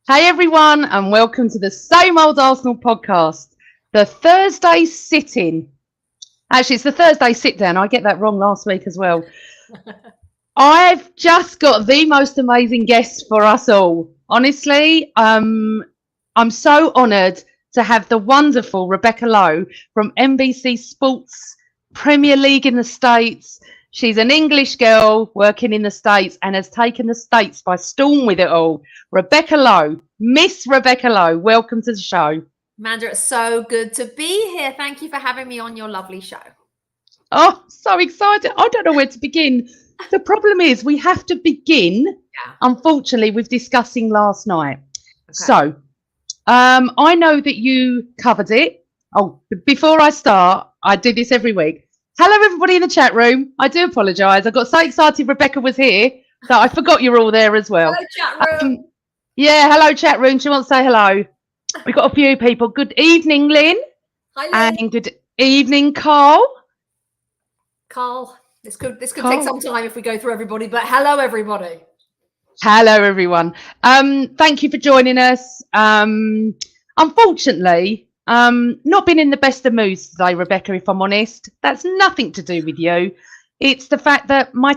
Hey everyone, and welcome to the Same Old Arsenal podcast, the Thursday sit-in. Actually, it's the Thursday sit-down. I get that wrong last week as well. I've just got the most amazing guest for us all. Honestly, I'm so honoured to have the wonderful Rebecca Lowe from NBC Sports, Premier League in the States. She's an English girl working in the States and has taken the States by storm with it all. Rebecca Lowe, Miss Rebecca Lowe, welcome to the show. Amanda, it's so good to be here. Thank you for having me on your lovely show. Oh, so excited. I don't know where to begin. The problem is we have to begin, unfortunately, with discussing last night. Okay. So, I know that you covered it. Oh, before I start, I do this every week. Hello, everybody in the chat room. I do apologise. I got so excited Rebecca was here that I forgot you were all there as well. Hello, chat room. Hello, chat room. She wants to say hello. We've got a few people. Good evening, Lynn. Hi, Lynn. And good evening, Carl. Carl, this could take some time if we go through everybody, but hello, everybody. Hello, everyone. Thank you for joining us. Unfortunately, not been in the best of moods today, Rebecca, if I'm honest. That's nothing to do with you. It's the fact that our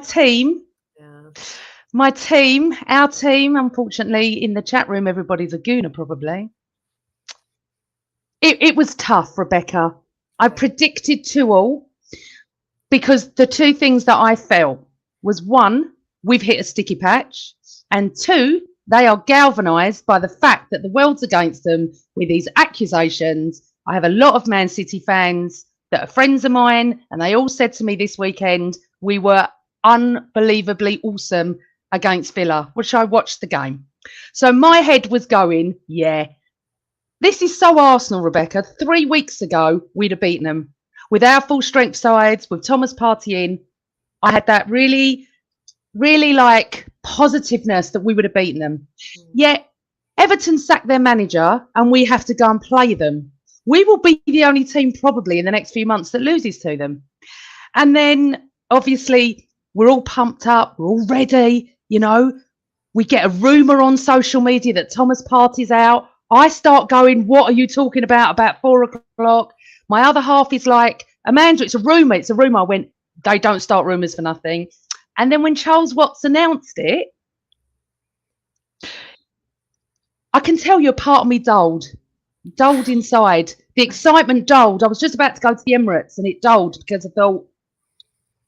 team, unfortunately, in the chat room, everybody's a gooner probably. It was tough, Rebecca. I predicted 2-2 because the two things that I felt was, one, we've hit a sticky patch, and two, they are galvanised by the fact that the world's against them with these accusations. I have a lot of Man City fans that are friends of mine, and they all said to me this weekend, we were unbelievably awesome against Villa, which I watched the game. So my head was going, this is so Arsenal, Rebecca. 3 weeks ago, we'd have beaten them. With our full strength sides, with Thomas Partey in, I had that really positiveness that we would have beaten them. Yet Everton sacked their manager and we have to go and play them. We will be the only team probably in the next few months that loses to them. And then obviously we're all pumped up, we're all ready, we get a rumour on social media that Thomas Partey's out. I start going, what are you talking about 4 o'clock? My other half is like, Amanda, it's a rumour. I went, they don't start rumours for nothing. And then when Charles Watts announced it, I can tell you a part of me dulled inside. The excitement dulled. I was just about to go to the Emirates and it dulled because I thought,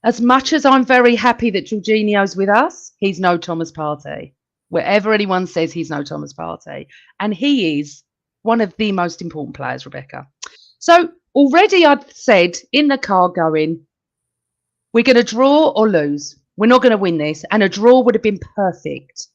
as much as I'm very happy that Jorginho's with us, he's no Thomas Partey. Wherever anyone says he's no Thomas Partey. And he is one of the most important players, Rebecca. So already I'd said in the car going, we're going to draw or lose. We're not going to win this. And a draw would have been perfect.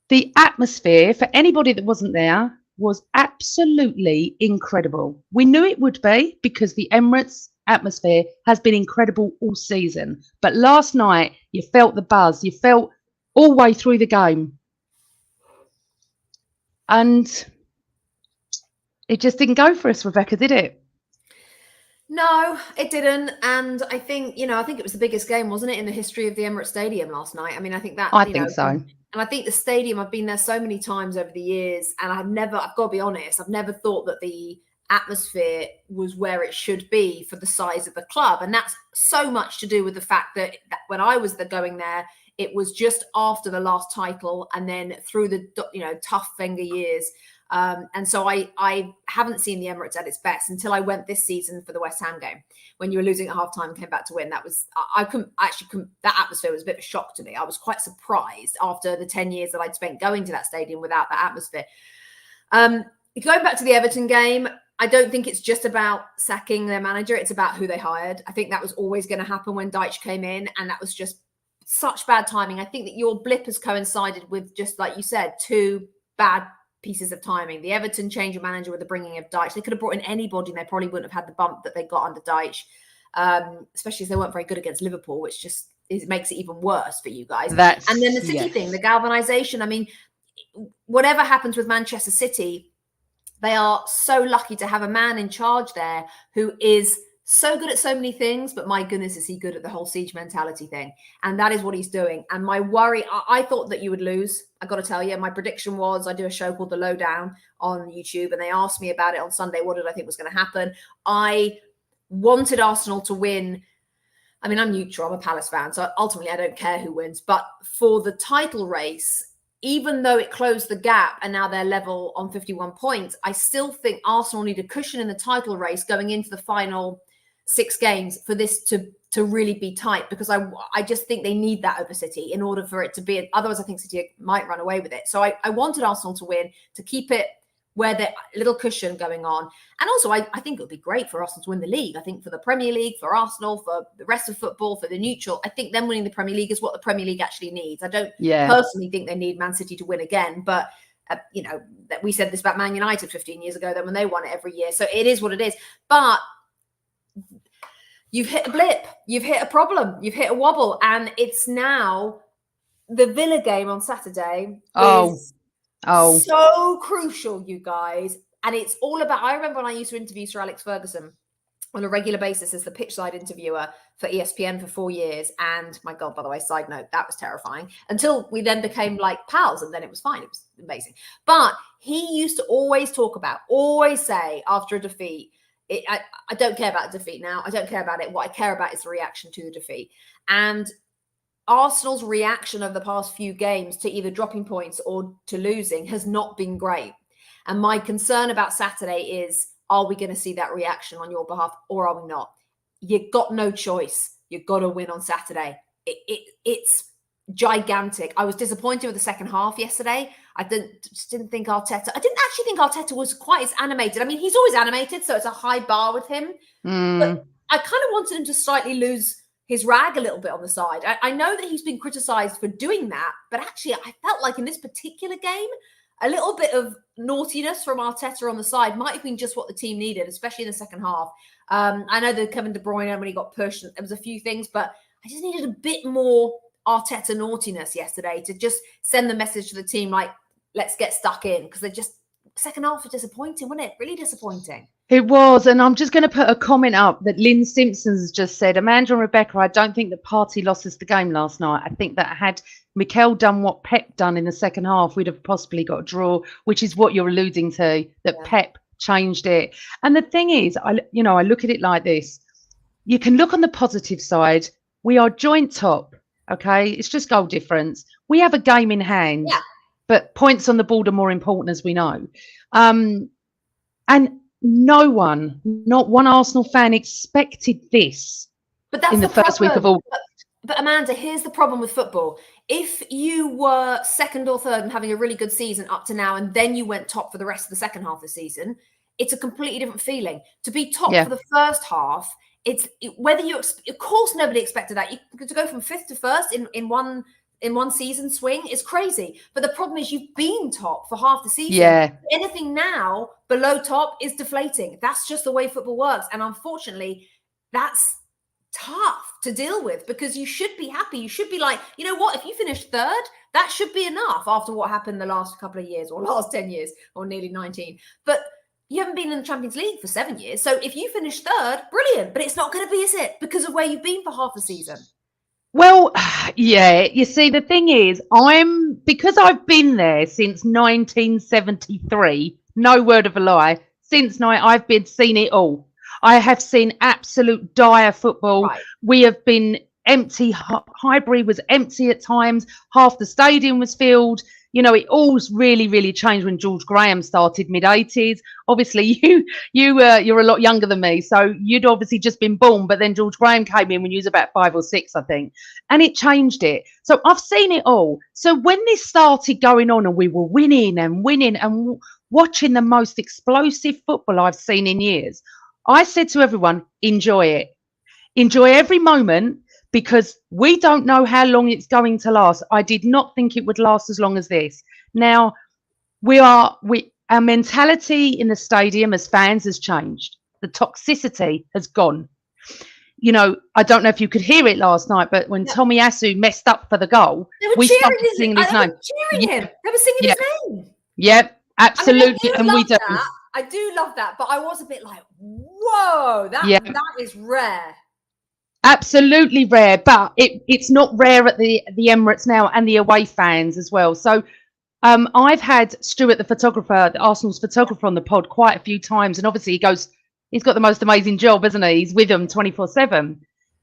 The atmosphere, for anybody that wasn't there, was absolutely incredible. We knew it would be because the Emirates atmosphere has been incredible all season. But last night, you felt the buzz. You felt all the way through the game. And it just didn't go for us, Rebecca, did it? No, it didn't. And I think, it was the biggest game, wasn't it, in the history of the Emirates Stadium last night? I mean, I think that. I think so. And I think the stadium, I've been there so many times over the years, and I've got to be honest, I've never thought that the atmosphere was where it should be for the size of the club. And that's so much to do with the fact that when I was going there, it was just after the last title and then through the, tough Wenger years. And so I haven't seen the Emirates at its best until I went this season for the West Ham game when you were losing at halftime and came back to win. That was, that atmosphere was a bit of a shock to me. I was quite surprised after the 10 years that I'd spent going to that stadium without that atmosphere. Going back to the Everton game, I don't think it's just about sacking their manager. It's about who they hired. I think that was always going to happen when Dyche came in, and that was just such bad timing. I think that your blip has coincided with, just like you said, 2 bad pieces of timing. The Everton change of manager with the bringing of Dyche. They could have brought in anybody and they probably wouldn't have had the bump that they got under Dyche, especially as they weren't very good against Liverpool, which just makes it even worse for you guys. And then the City thing, the galvanization. I mean, whatever happens with Manchester City, they are so lucky to have a man in charge there who is so good at so many things, but my goodness, is he good at the whole siege mentality thing. And that is what he's doing. And my worry, I thought that you would lose. I got to tell you, my prediction was, I do a show called The Lowdown on YouTube, and they asked me about it on Sunday. What did I think was going to happen? I wanted Arsenal to win. I mean, I'm neutral. I'm a Palace fan. So ultimately, I don't care who wins. But for the title race, even though it closed the gap and now they're level on 51 points, I still think Arsenal need a cushion in the title race going into the final 6 games for this to really be tight, because I just think they need that over City in order for it to be. Otherwise, I think City might run away with it. So I wanted Arsenal to win, to keep it where the little cushion going on. And also, I think it would be great for Arsenal to win the league. I think for the Premier League, for Arsenal, for the rest of football, for the neutral, I think them winning the Premier League is what the Premier League actually needs. I don't personally think they need Man City to win again, but we said this about Man United 15 years ago, then when they won it every year. So it is what it is. But you've hit a blip, you've hit a problem, you've hit a wobble, and it's now the Villa game on Saturday. So crucial, you guys. And it's all about, I remember when I used to interview Sir Alex Ferguson on a regular basis as the pitchside interviewer for ESPN for 4 years. And my God, by the way, side note, that was terrifying until we then became like pals, and then it was fine. It was amazing. But he used to always say after a defeat, I don't care about defeat now. I don't care about it. What I care about is the reaction to the defeat. And Arsenal's reaction over the past few games to either dropping points or to losing has not been great. And my concern about Saturday is, are we going to see that reaction on your behalf, or are we not? You got no choice. You've got to win on Saturday. It's gigantic. I was disappointed with the second half yesterday. I didn't think Arteta. I didn't actually think Arteta was quite as animated. I mean, he's always animated, so it's a high bar with him. But I kind of wanted him to slightly lose his rag a little bit on the side. I know that he's been criticised for doing that, but actually I felt like in this particular game, a little bit of naughtiness from Arteta on the side might have been just what the team needed, especially in the second half. I know that Kevin De Bruyne, when he got pushed, there was a few things, but I just needed a bit more Arteta naughtiness yesterday to just send the message to the team, like, let's get stuck in, because they just, second half was disappointing, wasn't it? Really disappointing. It was, and I'm just going to put a comment up that Lynn Simpson's just said, Amanda and Rebecca, I don't think that Partey lost us the game last night. I think that had Mikel done what Pep done in the second half, we'd have possibly got a draw, which is what you're alluding to, that Pep changed it. And the thing is, I look at it like this. You can look on the positive side. We are joint top, okay? It's just goal difference. We have a game in hand, but points on the board are more important, as we know. And no one, not one Arsenal fan, expected this. But that's in the first week of August. But Amanda, here's the problem with football. If you were second or third and having a really good season up to now, and then you went top for the rest of the second half of the season, it's a completely different feeling. To be top for the first half, of course nobody expected that. To go from fifth to first in one season swing is crazy. But the problem is you've been top for half the season. Anything now below top is deflating. That's just the way football works. And unfortunately, that's tough to deal with, because you should be happy. You should be like, you know what, if you finish third, that should be enough after what happened the last couple of years, or last 10 years, or nearly 19. But you haven't been in the Champions League for 7 years. So if you finish third, brilliant. But it's not going to be, is it? Because of where you've been for half the season. Well, you see, the thing is, because I've been there since 1973, no word of a lie, I've seen it all. I have seen absolute dire football. Right. We have been empty. Highbury was empty at times. Half the stadium was filled. You know, it all's really, really changed when George Graham started mid-80s. Obviously, you're a lot younger than me, so you'd obviously just been born. But then George Graham came in when you was about 5 or 6, I think, and it changed it. So I've seen it all. So when this started going on, and we were winning and watching the most explosive football I've seen in years, I said to everyone, enjoy it. Enjoy every moment, because we don't know how long it's going to last. I did not think it would last as long as this. Now, our mentality in the stadium as fans has changed. The toxicity has gone. You know, I don't know if you could hear it last night, but when Tommy Asu messed up for the goal, we started singing his name. Cheering him. They were singing his name. Yep, absolutely. I mean, and we do. I do love that, but I was a bit like, whoa, that is rare. Absolutely rare, but it's not rare at the Emirates now, and the away fans as well. So I've had Stuart, the photographer, the Arsenal's photographer, on the pod quite a few times, and obviously he's got the most amazing job, isn't he? He's with them 24/7,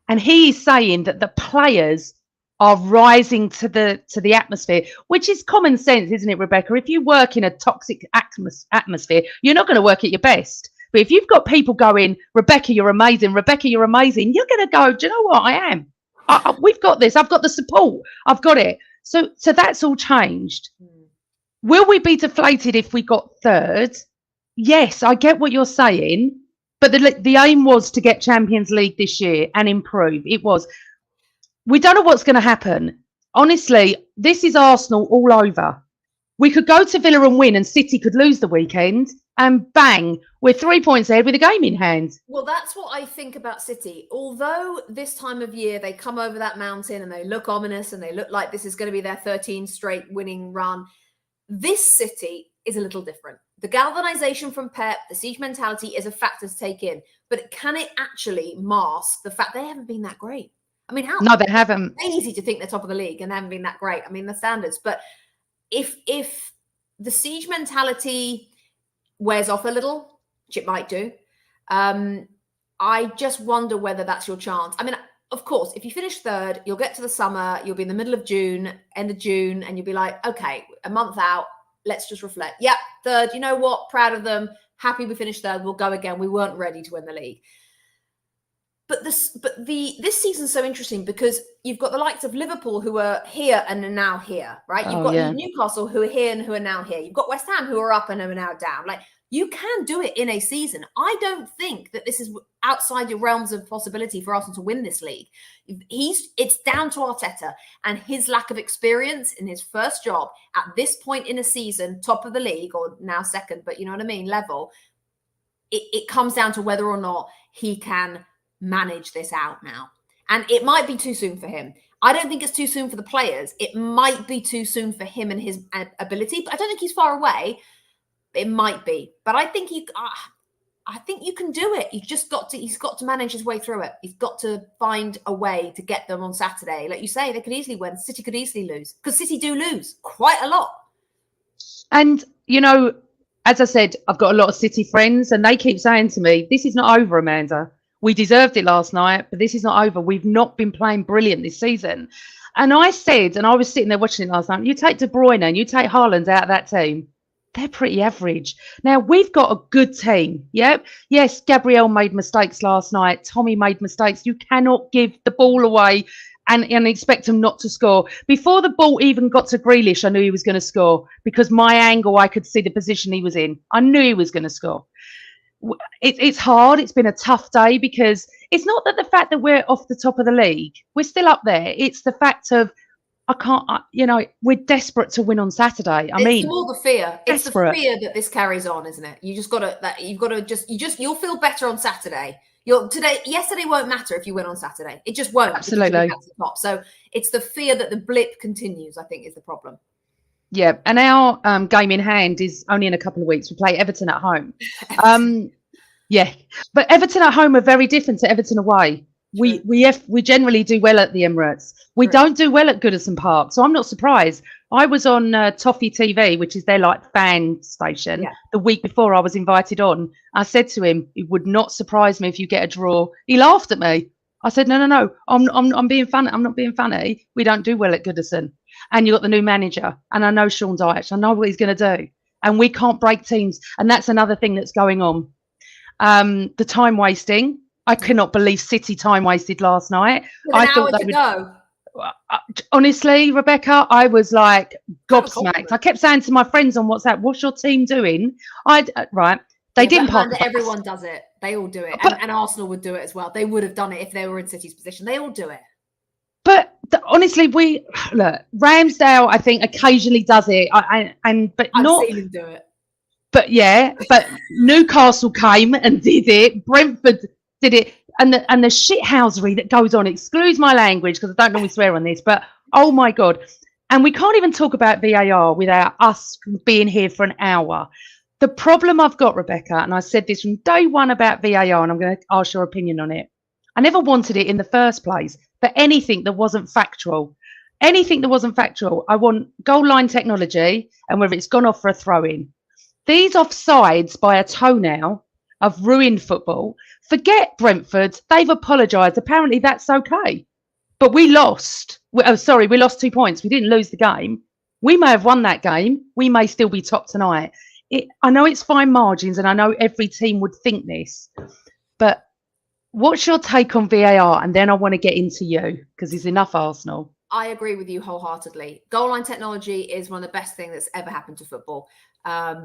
and he's saying that the players are rising to the atmosphere, which is common sense, isn't it, Rebecca? If you work in a toxic atmosphere, you're not going to work at your best. But if you've got people going, Rebecca, you're amazing, Rebecca, you're amazing, you're going to go, do you know what? I am. We've got this. I've got the support. I've got it. So that's all changed. Will we be deflated if we got third? Yes, I get what you're saying. But the aim was to get Champions League this year and improve. It was. We don't know what's going to happen. Honestly, this is Arsenal all over. We could go to Villa and win, and City could lose the weekend, and bang, we're 3 points ahead with a game in hand. Well, that's what I think about City. Although this time of year they come over that mountain and they look ominous and they look like this is going to be their 13th straight winning run, this City is a little different. The galvanization from Pep, the siege mentality is a factor to take in. But can it actually mask the fact they haven't been that great? I mean, No, they haven't. It's easy to think they're top of the league and they haven't been that great. I mean, the standards. But if the siege mentality wears off a little, which it might do, I just wonder whether that's your chance. I mean, of course, if you finish third, you'll get to the summer, you'll be in the middle of June, end of June, and you'll be like, okay, a month out, let's just reflect. Yep, third, you know what? Proud of them. Happy we finished third. We'll go again. We weren't ready to win the league. But this season's so interesting because you've got the likes of Liverpool who are here and are now here, right? You've got Newcastle who are here and who are now here. You've got West Ham who are up and are now down. Like, you can do it in a season. I don't think that this is outside your realms of possibility for Arsenal to win this league. It's down to Arteta and his lack of experience in his first job at this point in a season, top of the league, or now second, but you know what I mean, level. It comes down to whether or not he can manage this out now. And it might be too soon for him. I don't think it's too soon for the players. It might be too soon for him and his ability, but I don't think he's far away. It might be, but I think you can do it. He's got to manage his way through it. He's got to find a way to get them on Saturday. Like you say, they could easily win. City could easily lose, because City do lose quite a lot. And, you know, as I said, I've got a lot of City friends, and they keep saying to me, this is not over, Amanda. We deserved it last night, but this is not over. We've not been playing brilliant this season. And I said, and I was sitting there watching it last night, you take De Bruyne and you take Haaland out of that team, they're pretty average. Now, we've got a good team. Yep. Yes, Gabriel made mistakes last night. Tommy made mistakes. You cannot give the ball away and expect him not to score. Before the ball even got to Grealish, I knew he was going to score, because my angle, I could see the position he was in. I knew he was going to score. It's hard. It's been a tough day, because it's not that the fact that we're off the top of the league. We're still up there. It's the fact of, we're desperate to win on Saturday. It's more the fear. It's desperate. The fear that this carries on, isn't it? You'll feel better on Saturday. Yesterday won't matter if you win on Saturday. It just won't. Absolutely. So it's the fear that the blip continues, I think, is the problem. Yeah, and our game in hand is only in a couple of weeks. We play Everton at home. But Everton at home are very different to Everton away. We generally do well at the Emirates. We don't do well at Goodison Park, so I'm not surprised. I was on Toffee TV, which is their fan station, the week before I was invited on. I said to him, it would not surprise me if you get a draw. He laughed at me. I said, no, I'm being funny. I'm not being funny. We don't do well at Goodison. And you've got the new manager, and I know Sean Dyche. I know what he's going to do. And we can't break teams. And that's another thing that's going on. The time wasting. I cannot believe City time wasted last night. I thought they would go. Honestly, Rebecca, I was like gobsmacked. I kept saying to my friends on WhatsApp, "What's your team doing?" They didn't park. Everyone does it. They all do it, and Arsenal would do it as well. They would have done it if they were in City's position. They all do it. But honestly, Ramsdale, I think, occasionally does it. I've seen him do it. But Newcastle came and did it. Brentford did it, and the shithousery that goes on. Excuse my language, because I don't normally swear on this, but oh my god! And we can't even talk about VAR without us being here for an hour. The problem I've got, Rebecca, and I said this from day one about VAR, and I'm going to ask your opinion on it. I never wanted it in the first place for anything that wasn't factual. Anything that wasn't factual. I want goal line technology and whether it's gone off for a throw-in. These offsides by a toenail have ruined football. Forget Brentford. They've apologised. Apparently that's okay. But we lost. We lost 2 points. We didn't lose the game. We may have won that game. We may still be top tonight. I know it's fine margins, and I know every team would think this, but what's your take on VAR? And then I want to get into you, because there's enough Arsenal. I agree with you wholeheartedly. Goal line technology is one of the best things that's ever happened to football,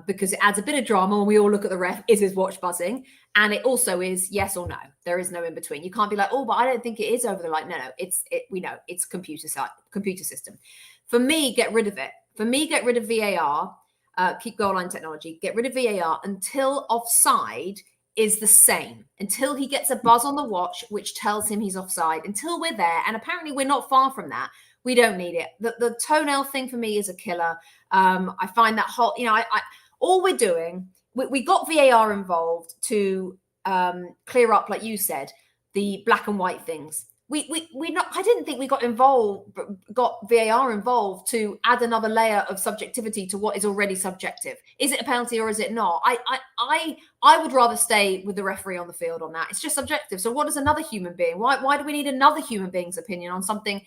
because it adds a bit of drama when we all look at the ref. Is his watch buzzing? And it also is yes or no. There is no in between. You can't be like, oh, but I don't think it is over the line. No, we know it's computer system. For me, get rid of it. For me, get rid of VAR. Keep goal line technology, get rid of VAR until offside is the same, until he gets a buzz on the watch, which tells him he's offside, until we're there. And apparently we're not far from that. We don't need it. The toenail thing for me is a killer. I find that whole, all we're doing, we got VAR involved to clear up, like you said, the black and white things. I didn't think we got VAR involved to add another layer of subjectivity to what is already subjective. Is it a penalty or is it not? I would rather stay with the referee on the field on that. It's just subjective. So what does another human being? Why do we need another human being's opinion on something?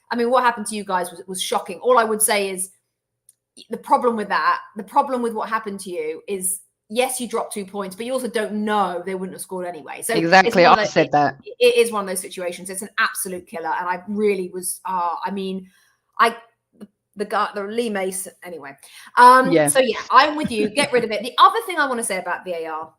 What happened to you guys was shocking. All I would say is the problem with what happened to you is, yes, you dropped 2 points, but you also don't know they wouldn't have scored anime. So exactly, I said that. It is one of those situations. It's an absolute killer, and I really was. The Lee Mason anyway. So yeah, I'm with you. Get rid of it. The other thing I want to say about VAR: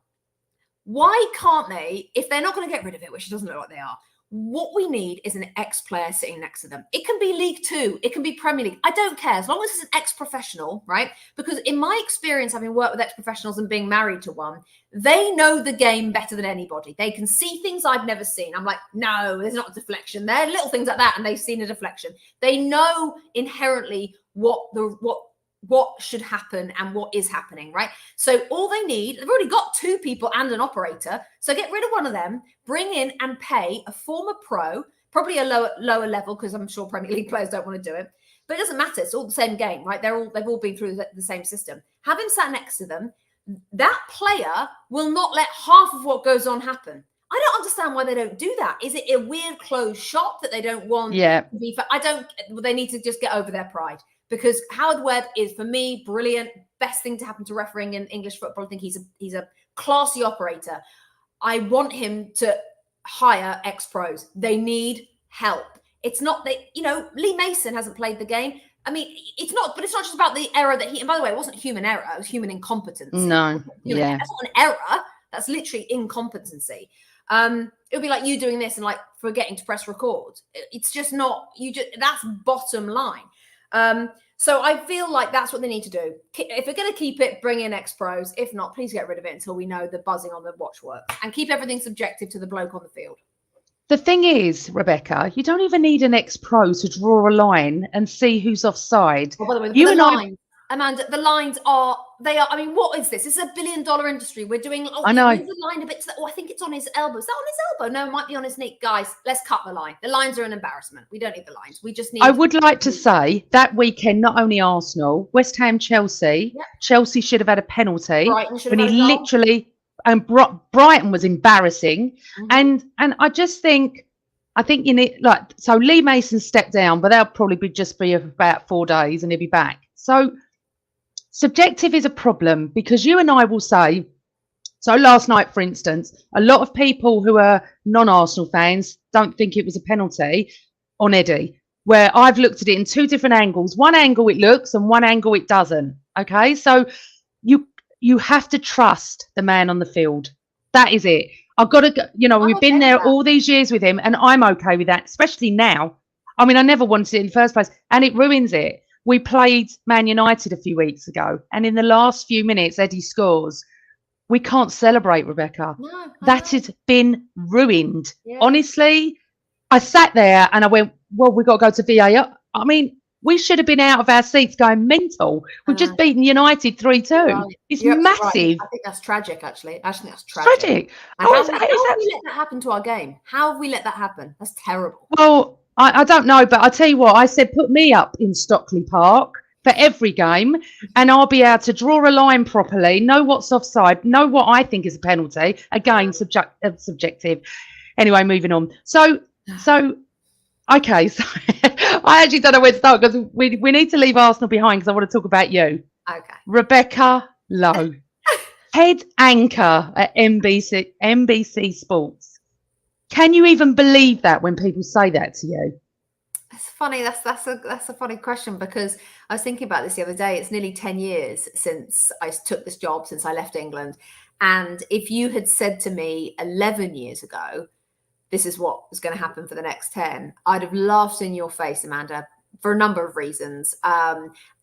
why can't they, if they're not going to get rid of it, which it doesn't look like they are? What we need is an ex-player sitting next to them. It can be League Two. It can be Premier League. I don't care. As long as it's an ex-professional, right? Because in my experience, having worked with ex-professionals and being married to one, they know the game better than anybody. They can see things I've never seen. I'm like, no, there's not a deflection there. Little things like that, and they've seen a deflection. They know inherently what should happen and what is happening, right? So all they need, they've already got 2 people and an operator. So get rid of one of them, bring in and pay a former pro, probably a lower level, because I'm sure Premier League players don't want to do it. But it doesn't matter. It's all the same game, right? They've all been through the same system. Have him sat next to them. That player will not let half of what goes on happen. I don't understand why they don't do that. Is it a weird closed shop that they don't want? Yeah. They need to just get over their pride. Because Howard Webb is, for me, brilliant. Best thing to happen to refereeing in English football. I think he's a classy operator. I want him to hire ex-pros. They need help. It's not Lee Mason hasn't played the game. I mean, it's not just about the error that and by the way, it wasn't human error. It was human incompetence. No, yeah. That's not an error. That's literally incompetency. It would be like you doing this and like forgetting to press record. It's just not, that's bottom line. So I feel like that's what they need to do. If they're going to keep it, bring in ex-pros. If not, please get rid of it until we know the buzzing on the watch works, and keep everything subjective to the bloke on the field. The thing is, Rebecca, you don't even need an ex-pro to draw a line and see who's offside. Well, by the way, Amanda, the lines are, I mean, what is this? This is $1 billion industry. We're doing, I know. The line a bit to I think it's on his elbow. Is that on his elbow? No, it might be on his knee. Guys, let's cut the line. The lines are an embarrassment. We don't need the lines. We just need. I would like to say that weekend, not only Arsenal, West Ham, Chelsea. Yep. Chelsea should have had a penalty. When he literally, and Brighton was embarrassing. Mm-hmm. And I just think, you need, so Lee Mason stepped down, but they'll probably just be about 4 days and he'll be back. So subjective is a problem, because you and I will say, so last night, for instance, a lot of people who are non-Arsenal fans don't think it was a penalty on Eddie, where I've looked at it in 2 different angles. One angle it looks and one angle it doesn't. Okay, so you have to trust the man on the field. That is it. I've got to, we've been there all these years with him, and I'm okay with that, especially now. I mean, I never wanted it in the first place, and it ruins it. We played Man United a few weeks ago, and in the last few minutes, Eddie scores. We can't celebrate, Rebecca. No, that has been ruined. Yeah. Honestly, I sat there and I went, well, we've got to go to VAR. I mean, We should have been out of our seats going mental. We've just beaten United 3-2. Right. It's You're massive. right. I think that's tragic, actually. I think that's It's tragic. tragic. And how have we let that happen to our game? How have we let that happen? That's terrible. Well, I don't know, but I tell you what, I said put me up in Stockley Park for every game, and I'll be able to draw a line properly, know what's offside, know what I think is a penalty. Again, subjective. Anyway, moving on. So okay, so I actually don't know where to start because we need to leave Arsenal behind because I want to talk about you. Okay. Rebecca Lowe, head anchor at NBC Sports. Can you even believe that when people say that to you? It's funny. That's a funny question because I was thinking about this the other day. It's nearly 10 years since I took this job, since I left England. And if you had said to me 11 years ago, this is what was going to happen for the next 10, I'd have laughed in your face, Amanda, for a number of reasons.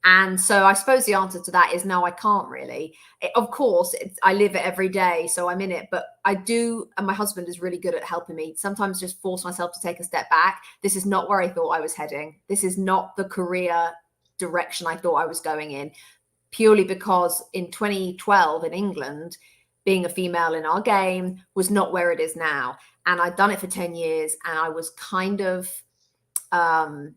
And so I suppose the answer to that is no, I can't really. Of course, I live it every day, so I'm in it. But I do, and my husband is really good at helping me, sometimes just force myself to take a step back. This is not where I thought I was heading. This is not the career direction I thought I was going in, purely because in 2012 in England, being a female in our game was not where it is now. And I'd done it for 10 years and I was kind of done.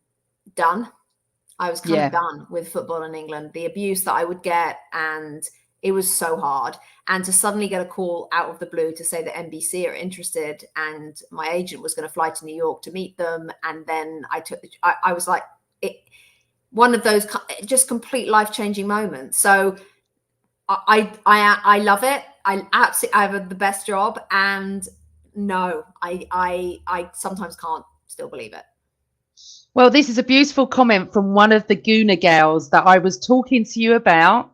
I was kind of done with football in England, the abuse that I would get. And it was so hard. And to suddenly get a call out of the blue to say that NBC are interested and my agent was going to fly to New York to meet them. And then I was like, one of those just complete life-changing moments. So I love it. I have the best job. And no, I sometimes can't still believe it. Well, this is a beautiful comment from one of the Gooner gals that I was talking to you about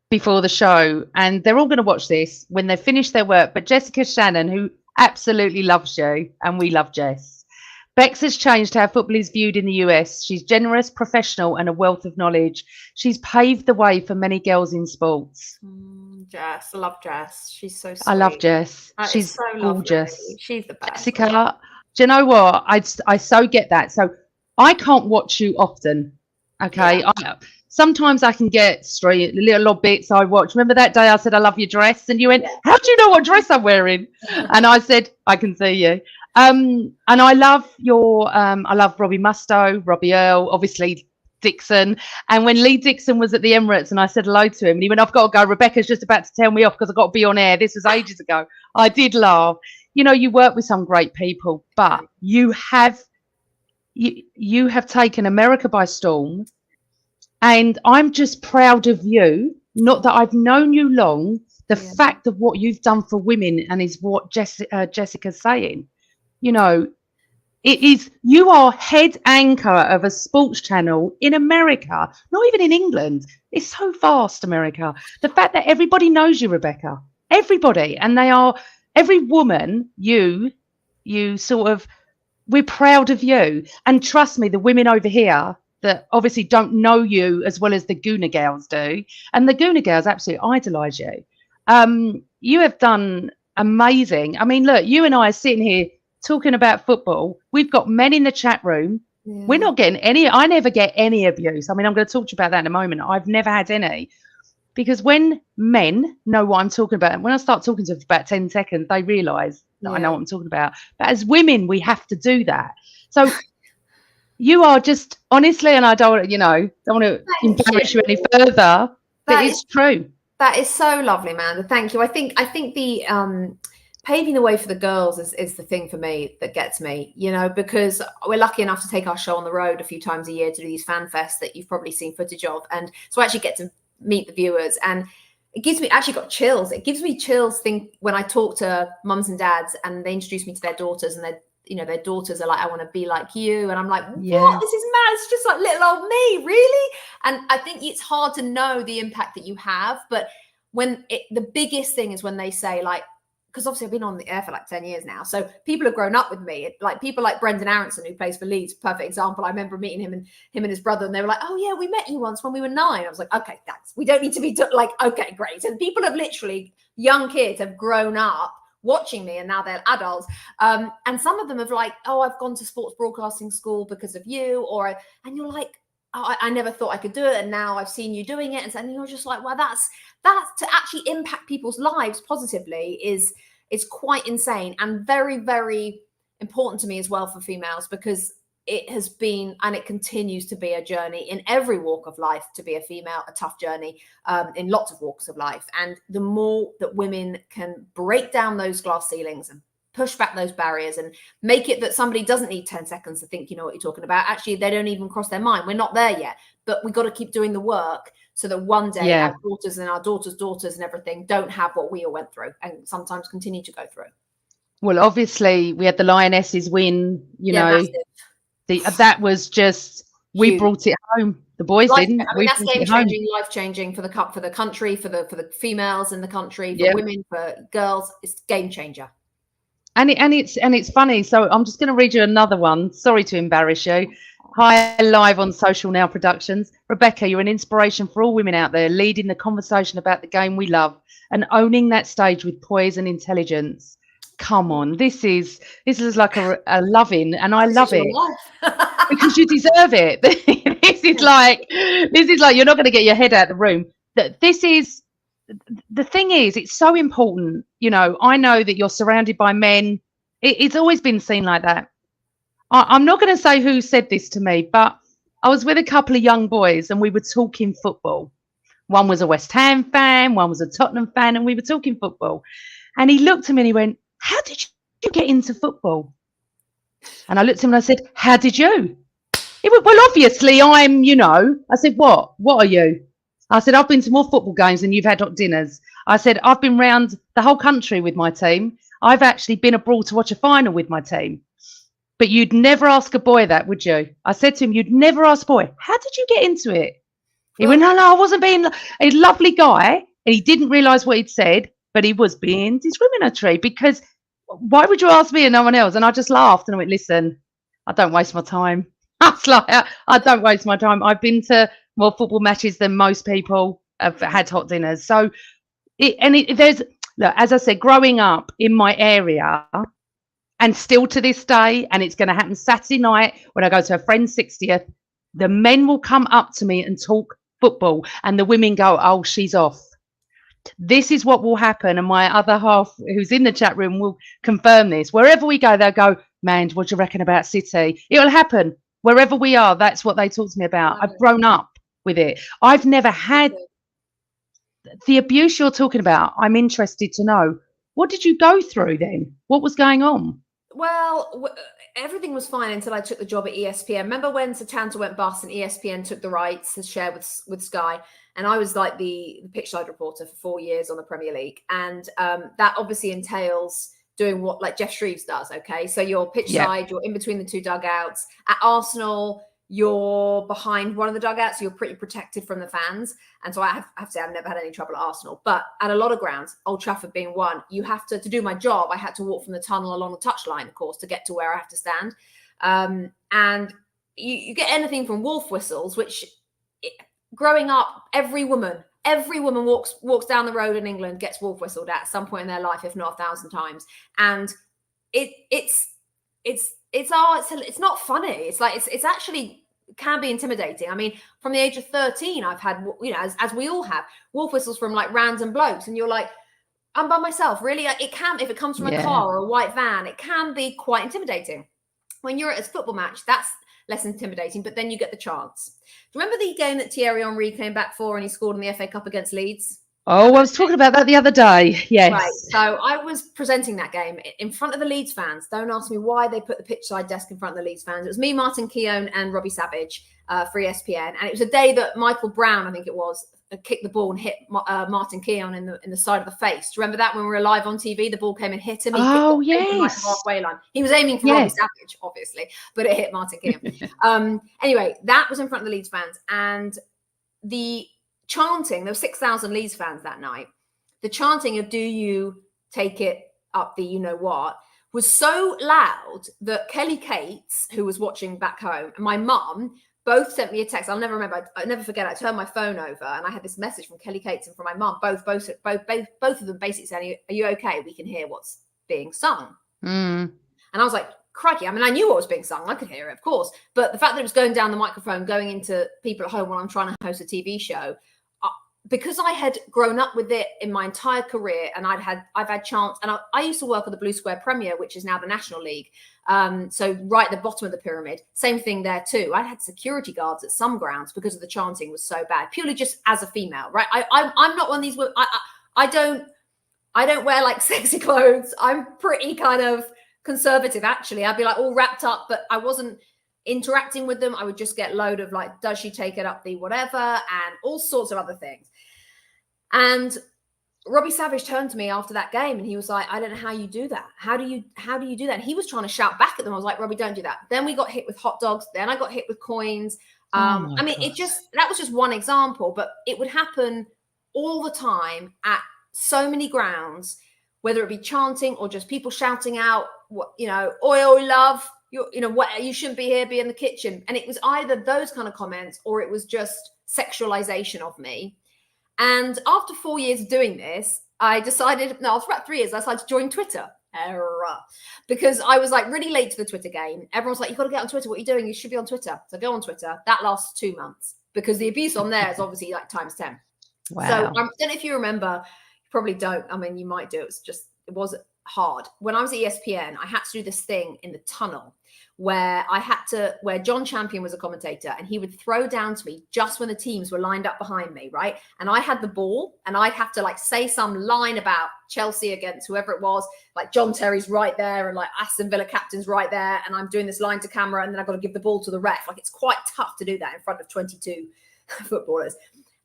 before the show, and they're all going to watch this when they finish their work. But Jessica Shannon, who absolutely loves you, and we love Jess. Bex has changed how football is viewed in the US. She's generous, professional, and a wealth of knowledge. She's paved the way for many girls in sports. Jess, I love Jess. She's so sweet. I love Jess. That She's so gorgeous. lovely. She's the best. Jessica, do you know what? I so get that. So I can't watch you often. Okay. Yeah. Sometimes I can get little odd bits I watch. Remember that day I said, I love your dress? And you went, how do you know what dress I'm wearing? And I said, I can see you. And I love I love Robbie Mustoe, Robbie Earle, obviously Dixon. And when Lee Dixon was at the Emirates and I said hello to him and he went, I've got to go. Rebecca's just about to tell me off because I've got to be on air. This was ages ago. I did laugh. You know, you work with some great people, but you have taken America by storm. And I'm just proud of you. Not that I've known you long. The fact of what you've done for women and is what Jessica's saying. You know, you are head anchor of a sports channel in America, not even in England. It's so vast, America. The fact that everybody knows you, Rebecca, everybody, and every woman, you sort of, we're proud of you. And trust me, the women over here that obviously don't know you as well as the Gooner girls do, and the Gooner girls absolutely idolize you. You have done amazing. I mean, look, you and I are sitting here talking about football. We've got men in the chat room. Yeah. We're not getting any. I never get any abuse. I mean, I'm going to talk to you about that in a moment. I've never had any, because when men know what I'm talking about, and when I start talking to them for about 10 seconds, they realise that I know what I'm talking about. But as women, we have to do that. So you are just honestly, and I don't want to embarrass you any further. But it's true. That is so lovely, Amanda. Thank you. I think the paving the way for the girls is the thing for me that gets me, because we're lucky enough to take our show on the road a few times a year to do these fan fests that you've probably seen footage of. And so I actually get to meet the viewers, and it gives me actually got chills. It gives me chills when I talk to mums and dads and they introduce me to their daughters, and their daughters are like, I want to be like you. And I'm like, what? This is mad. It's just like little old me, really? And I think it's hard to know the impact that you have. But the biggest thing is when they say, like, because obviously I've been on the air for like 10 years now. So people have grown up with me. Like people like Brendan Aronson, who plays for Leeds, perfect example. I remember meeting him and his brother, and they were like, oh yeah, we met you once when we were 9. I was like, okay, thanks. We don't need to be like, okay, great. And people have literally, young kids have grown up watching me, and now they're adults. And some of them have like, oh, I've gone to sports broadcasting school because of you, and you're like, I never thought I could do it, and now I've seen you doing it, and you're just like, well, that's to actually impact people's lives positively is quite insane, and very, very important to me as well for females, because it has been, and it continues to be, a journey in every walk of life to be a female, a tough journey in lots of walks of life. And the more that women can break down those glass ceilings and push back those barriers and make it that somebody doesn't need 10 seconds to think you know what you're talking about. Actually, they don't even cross their mind. We're not there yet, but we've got to keep doing the work so that one day our daughters and our daughters' daughters and everything don't have what we all went through and sometimes continue to go through. Well, obviously, we had the Lionesses win, you know. That was just, we brought it home. The boys didn't. I mean, that's game changing, life changing for the country, for the females in the country, for women, for girls. It's game changer. And it's funny. So I'm just going to read you another one. Sorry to embarrass you. Hi, live on Social Now Productions. Rebecca, you're an inspiration for all women out there, leading the conversation about the game we love and owning that stage with poise and intelligence. Come on, this is like a loving, and I love it because you deserve it. This is like you're not going to get your head out of the room. This is the thing is, it's so important. You know, I know that you're surrounded by men. It's always been seen like that. I'm not going to say who said this to me, but I was with a couple of young boys and we were talking football. One was a West Ham fan, one was a Tottenham fan, and we were talking football. And he looked at me and he went, "How did you get into football?" And I looked at him and I said, "How did you?" He went, "Well, obviously I'm, you know." I said, What are you?" I said, "I've been to more football games than you've had hot dinners." I said, "I've been round the whole country with my team. I've actually been abroad to watch a final with my team." But you'd never ask a boy that, would you? I said to him, "You'd never ask a boy, how did you get into it?" He went, No, I wasn't being a lovely guy. And he didn't realise what he'd said, but he was being discriminatory, because why would you ask me and no one else? And I just laughed and I went, "Listen, I don't waste my time." I was like, I don't waste my time. I've been to more football matches than most people have had hot dinners. So, there's, look, as I said, growing up in my area, and still to this day, and it's going to happen Saturday night when I go to a friend's 60th, the men will come up to me and talk football, and the women go, "Oh, she's off." This is what will happen, and my other half, who's in the chat room, will confirm this. Wherever we go, they'll go, "Man, what do you reckon about City?" It'll happen wherever we are. That's what they talk to me about. I've grown up with it. I've never had the abuse you're talking about. I'm interested to know, what did you go through then? What was going on? Well, everything was fine until I took the job at ESPN. Remember when Satanta went bust and ESPN took the rights to share with Sky? And I was like the Pitchside reporter for 4 years on the Premier League. And that obviously entails doing what like Jeff Shreves does, okay? So you're Pitchside, you're in between the two dugouts. At Arsenal, you're behind one of the dugouts, so you're pretty protected from the fans. And so I have to say I've never had any trouble at Arsenal. But at a lot of grounds, Old Trafford being one, you have to do my job, I had to walk from the tunnel along the touchline, of course, to get to where I have to stand. And you get anything from wolf whistles, which growing up, every woman walks down the road in England, gets wolf whistled at some point in their life, if not 1,000 times. And it's not funny. It's like, it's actually can be intimidating. I mean, from the age of 13, I've had, you know, as we all have, wolf whistles from like random blokes, and you're like, I'm by myself. Really, it can, if it comes from a car or a white van, it can be quite intimidating. When you're at a football match, that's less intimidating, but then you get the chance. Do you remember the game that Thierry Henry came back for and he scored in the FA Cup against Leeds? Oh, I was talking about that the other day. Yes. Right. So I was presenting that game in front of the Leeds fans. Don't ask me why they put the pitchside desk in front of the Leeds fans. It was me, Martin Keown, and Robbie Savage for ESPN. And it was a day that Michael Brown, I think it was, kicked the ball and hit Martin Keown in the side of the face. Do you remember that when we were live on TV? The ball came and hit him. He hit like halfway line. He was aiming for Robbie Savage, obviously, but it hit Martin Keown. Anyway, that was in front of the Leeds fans. And the chanting, there were 6,000 Leeds fans that night. The chanting of "Do you take it up the you know what" was so loud that Kelly Cates, who was watching back home, and my mum both sent me a text. I'll never remember. I never forget. I turned my phone over and I had this message from Kelly Cates and from my mum. Both of them basically saying, "Are you okay? We can hear what's being sung." And I was like crikey. I mean, I knew what was being sung. I could hear it, of course. But the fact that it was going down the microphone, going into people at home while I'm trying to host a TV show, because I had grown up with it in my entire career, and I've had chance, and I used to work at the Blue Square Premier, which is now the National League. So right at the bottom of the pyramid, same thing there too. I had security guards at some grounds because of the chanting was so bad, purely just as a female, right? I'm not one of these. I don't wear like sexy clothes. I'm pretty kind of conservative, actually. I'd be like all wrapped up, but I wasn't interacting with them. I would just get load of like, does she take it up the whatever, and all sorts of other things. And Robbie Savage turned to me after that game and he was like, I don't know how you do that. How do you do that? And he was trying to shout back at them. I was like, Robbie, don't do that. Then we got hit with hot dogs. Then I got hit with coins. I mean, that was just one example, but it would happen all the time at so many grounds, whether it be chanting or just people shouting out, oi, love, what, you shouldn't be here, be in the kitchen. And it was either those kind of comments or it was just sexualization of me. And after 4 years of doing this, after about 3 years, I decided to join Twitter. Because I was like really late to the Twitter game. Everyone's like, you've got to get on Twitter. What are you doing? You should be on Twitter. So go on Twitter. That lasts 2 months because the abuse on there is obviously like times 10. Wow. So I don't know if you remember, you probably don't. I mean, you might do. It was hard. When I was at ESPN, I had to do this thing in the tunnel where John Champion was a commentator and he would throw down to me just when the teams were lined up behind me, right? And I had the ball and I'd have to like say some line about Chelsea against whoever it was, like John Terry's right there and like Aston Villa captain's right there. And I'm doing this line to camera and then I've got to give the ball to the ref. Like it's quite tough to do that in front of 22 footballers.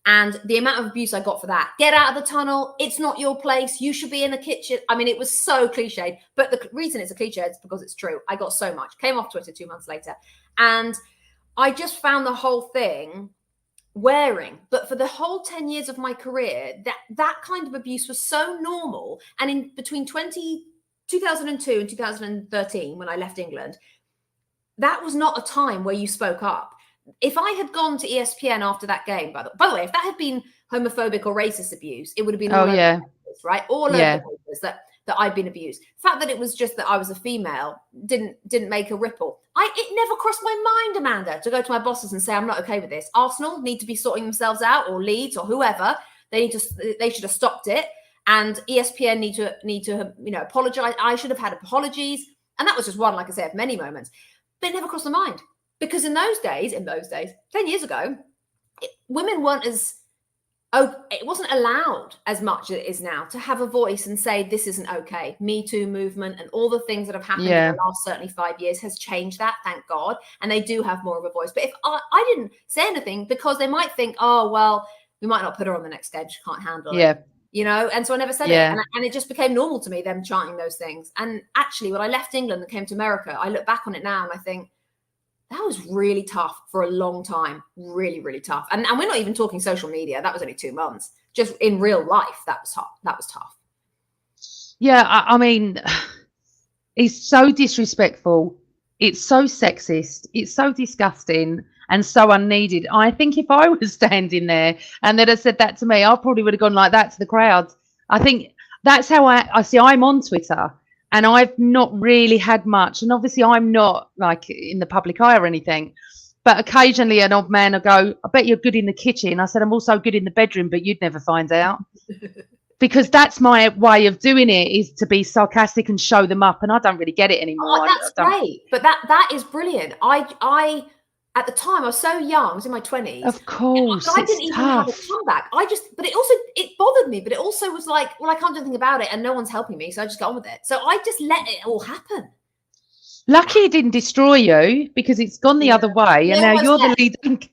And the amount of abuse I got for that, get out of the tunnel. It's not your place. You should be in the kitchen. I mean, it was so cliched, but the reason it's a cliche is because it's true. I got so much, came off Twitter 2 months later. And I just found the whole thing wearing. But for the whole 10 years of my career, that kind of abuse was so normal. And in between 2002 and 2013, when I left England, that was not a time where you spoke up. If I had gone to ESPN after that game, by the way, if that had been homophobic or racist abuse, it would have been all over the papers, right? All over the papers that I'd been abused. The fact that it was just that I was a female didn't make a ripple. It never crossed my mind, Amanda, to go to my bosses and say, I'm not okay with this. Arsenal need to be sorting themselves out, or Leeds, or whoever. They should have stopped it. And ESPN need to apologize. I should have had apologies. And that was just one, like I said, of many moments. But it never crossed my mind. Because in those days, 10 years ago, women weren't it wasn't allowed as much as it is now to have a voice and say, this isn't okay. Me Too movement and all the things that have happened in the last certainly 5 years has changed that, thank God. And they do have more of a voice. But if I didn't say anything, because they might think, oh, well, we might not put her on the next game. She can't handle it. And so I never said it. And it just became normal to me, them chanting those things. And actually, when I left England and came to America, I look back on it now and I think, that was really tough for a long time. Really, really tough. And we're not even talking social media. That was only 2 months. Just in real life, that was tough. Yeah, I mean, it's so disrespectful. It's so sexist. It's so disgusting and so unneeded. I think if I was standing there and they'd have said that to me, I probably would have gone like that to the crowd. I think that's how I see. I'm on Twitter. And I've not really had much. And obviously I'm not like in the public eye or anything. But occasionally an odd man will go, I bet you're good in the kitchen. I said, I'm also good in the bedroom, but you'd never find out. Because that's my way of doing it, is to be sarcastic and show them up. And I don't really get it anymore. Oh, that's great. But that is brilliant. I at the time, I was so young. I was in my 20s. Of course, I didn't even have a comeback. But it bothered me. But it also was like, well, I can't do anything about it, and no one's helping me, so I just got on with it. So I just let it all happen. Lucky it didn't destroy you, because it's gone the other way, and now you're the lead.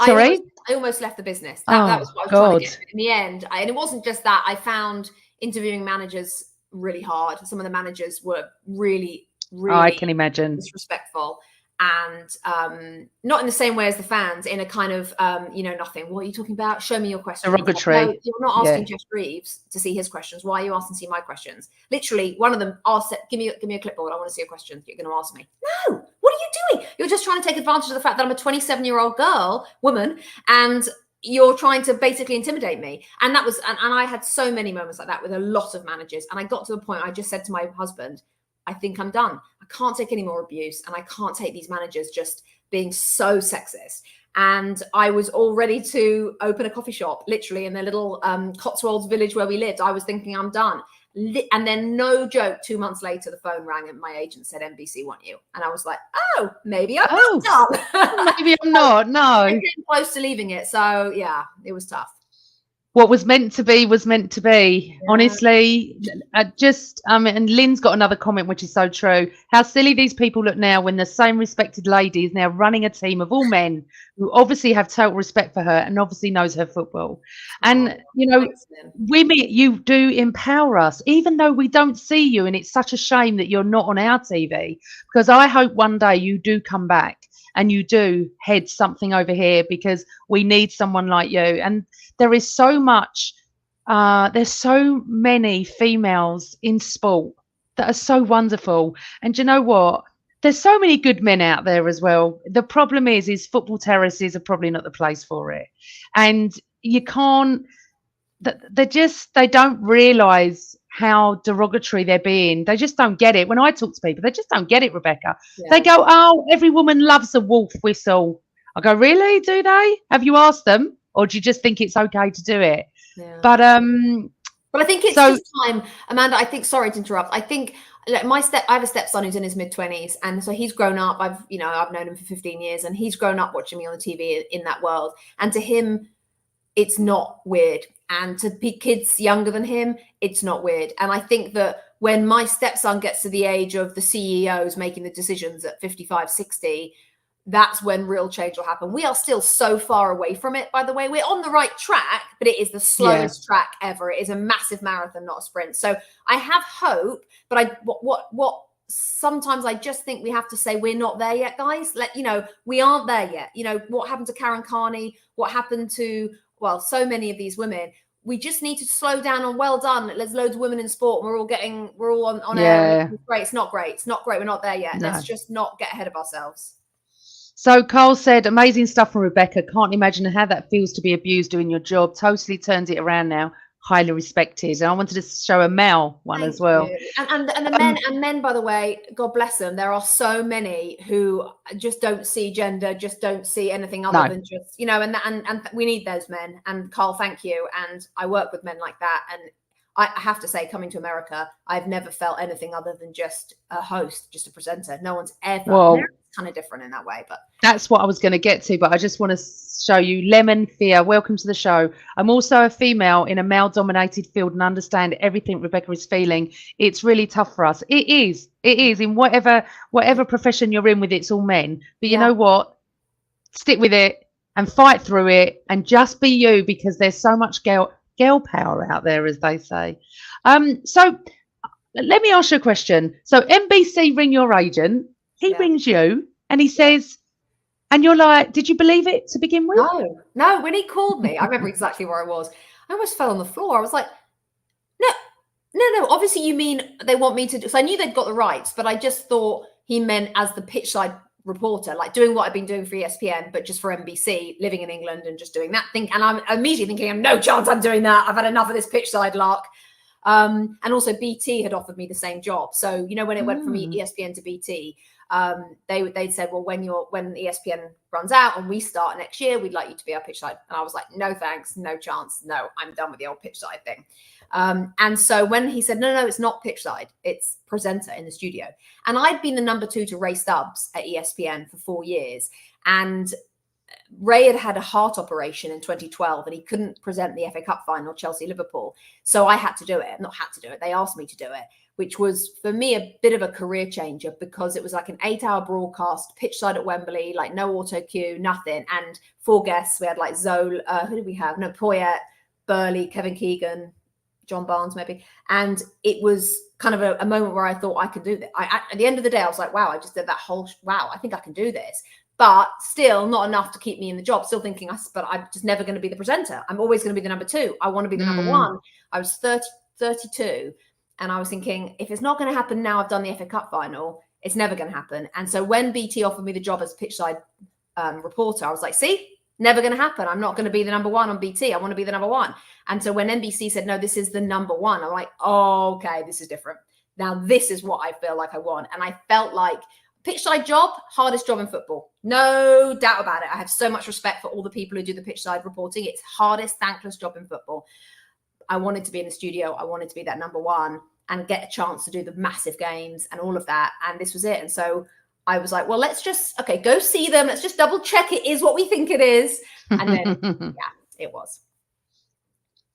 Sorry, I almost left the business. That was what I was trying to get. In the end, and it wasn't just that. I found interviewing managers really hard. Some of the managers were really, really, I can imagine, disrespectful. And not in the same way as the fans, in a kind of nothing. What are you talking about? Show me your questions. Derogatory. No, you're not asking Jeff Reeves to see his questions. Why are you asking to see my questions? Literally, one of them asked, give me a clipboard. I want to see a question you're going to ask me. No, what are you doing? You're just trying to take advantage of the fact that I'm a 27-year-old woman, and you're trying to basically intimidate me. And that was, and I had so many moments like that with a lot of managers. And I got to the point I just said to my husband, I think I'm done. I can't take any more abuse, and I can't take these managers just being so sexist. And I was all ready to open a coffee shop, literally in the little Cotswolds village where we lived. I was thinking I'm done. And then, no joke, 2 months later, the phone rang and my agent said, NBC want you. And I was like, oh, maybe I'm not done. Maybe I'm not. No. I came close to leaving it. So, yeah, it was tough. What was meant to be was meant to be. Yeah. Honestly, and Lynn's got another comment, which is so true. How silly these people look now when the same respected lady is now running a team of all men who obviously have total respect for her and obviously knows her football. And, women, you do empower us, even though we don't see you. And it's such a shame that you're not on our TV, because I hope one day you do come back and you do head something over here, because we need someone like you. And there is so much, there's so many females in sport that are so wonderful. And you know what? There's so many good men out there as well. The problem is football terraces are probably not the place for it. And you can't, they don't realise how derogatory they're being. They just don't get it. When I talk to people, they just don't get it, Rebecca. Yeah. They go, oh, every woman loves a wolf whistle. I go, really? Do they? Have you asked them? Or do you just think it's okay to do it? Yeah. But I think it's just time, Amanda. I think, sorry to interrupt. I think I have a stepson who's in his mid-20s, and so he's grown up. I've known him for 15 years, and he's grown up watching me on the TV in that world. And to him, it's not weird. And to kids younger than him, it's not weird. And I think that when my stepson gets to the age of the CEOs making the decisions at 55, 60, that's when real change will happen. We are still so far away from it, by the way. We're on the right track, but it is the slowest track ever. It is a massive marathon, not a sprint. So I have hope, but what sometimes I just think we have to say we're not there yet, guys. We aren't there yet. What happened to Karen Carney? What happened to, so many of these women? We just need to slow down on well done. There's loads of women in sport. We're all on air. It's great. It's not great. It's not great. We're not there yet. No. Let's just not get ahead of ourselves. So Carl said, amazing stuff from Rebecca. Can't imagine how that feels to be abused doing your job. Totally turns it around now. Highly respected. And I wanted to show a Mel one as well. And the men, by the way, God bless them. There are so many who just don't see gender, just don't see anything other than just, and we need those men. And Carl, thank you. And I work with men like that. And I have to say, coming to America, I've never felt anything other than just a host, just a presenter. No one's ever. Well, it's kind of different in that way, but that's what I was going to get to. But I just want to show you Lemon Fear. Welcome to the show. I'm also a female in a male-dominated field and understand everything Rebecca is feeling. It's really tough for us. It is in whatever profession you're in with. It's all men. But you know what? Stick with it and fight through it and just be you, because there's so much girl power out there, as they say. So let me ask you a question. So NBC ring your agent. He rings you and he says, and you're like, did you believe it to begin with? No. When he called me, I remember exactly where I was. I almost fell on the floor. I was like, no. Obviously, you mean they want me to do. So I knew they'd got the rights, but I just thought he meant as the pitchside reporter, like doing what I've been doing for ESPN, but just for NBC, living in England and just doing that thing. And I'm immediately thinking, no chance I'm doing that. I've had enough of this pitchside lark. And also BT had offered me the same job. So, when it went from ESPN to BT, they said, well, when ESPN runs out and we start next year, we'd like you to be our pitchside. And I was like, no, thanks. No chance. No, I'm done with the old pitchside thing. And so when he said, no, it's not pitchside, it's presenter in the studio. And I'd been the number 2 to Ray Stubbs at ESPN for 4 years. And Ray had a heart operation in 2012 and he couldn't present the FA Cup final, Chelsea-Liverpool. So I had to do it. Not had to do it. They asked me to do it, which was for me a bit of a career changer, because it was like an 8-hour broadcast, pitchside at Wembley, like no auto cue, nothing. And 4 guests. We had like Zoe, who did we have? No, Poyet, Burley, Kevin Keegan, John Barnes maybe. And it was kind of a moment where I thought I could do that. At the end of the day, I was like, wow, I just did that whole, I think I can do this. But still not enough to keep me in the job. Still thinking, but I'm just never going to be the presenter. I'm always going to be the number 2. I want to be the number 1. I was 32. And I was thinking, if it's not going to happen now, I've done the FA Cup final, it's never going to happen. And so when BT offered me the job as pitchside reporter, I was like, see, never going to happen. I'm not going to be the number 1 on BT. I want to be the number 1. And so when NBC said, no, this is the number 1, I'm like, oh, okay, this is different. now this is what I feel like I want. And I felt like pitchside job, hardest job in football. No doubt about it. I have so much respect for all the people who do the pitchside reporting. It's hardest, thankless job in football. I wanted to be in the studio. I wanted to be that number one and get a chance to do the massive games and all of that. And this was it. And so I was like, well, let's just, go see them. Let's just double check it is what we think it is. And then, it was.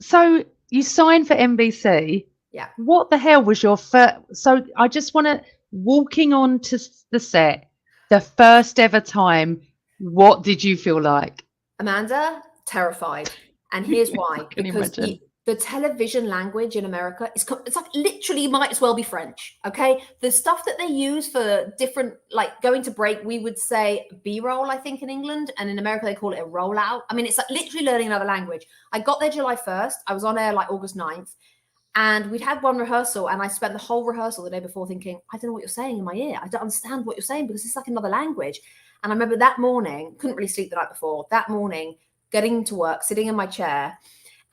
So you signed for NBC. Yeah. What the hell was your first? So I just want to, walking on to the set, the first ever time, what did you feel like? Amanda, terrified. And here's why. Because the television language in America it's like literally might as well be French. Okay. The stuff that they use for different, like going to break, we would say B-roll, I think in England, and in America they call it a rollout. I mean, it's like literally learning another language. I got there July 1st. I was on air like August 9th. And we'd had one rehearsal and I spent the whole rehearsal the day before thinking, I don't know what you're saying in my ear. I don't understand what you're saying because it's like another language. And I remember that morning, couldn't really sleep the night before, that morning, getting to work, sitting in my chair.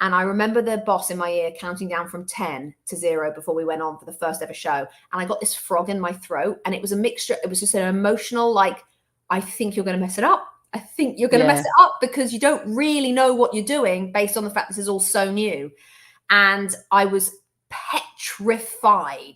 And I remember the boss in my ear counting down from 10 to 0 before we went on for the first ever show. And I got this frog in my throat and it was a mixture. It was just an emotional, like, I think you're going to mess it up. I think you're going to mess it up because you don't really know what you're doing based on the fact this is all so new. And I was petrified,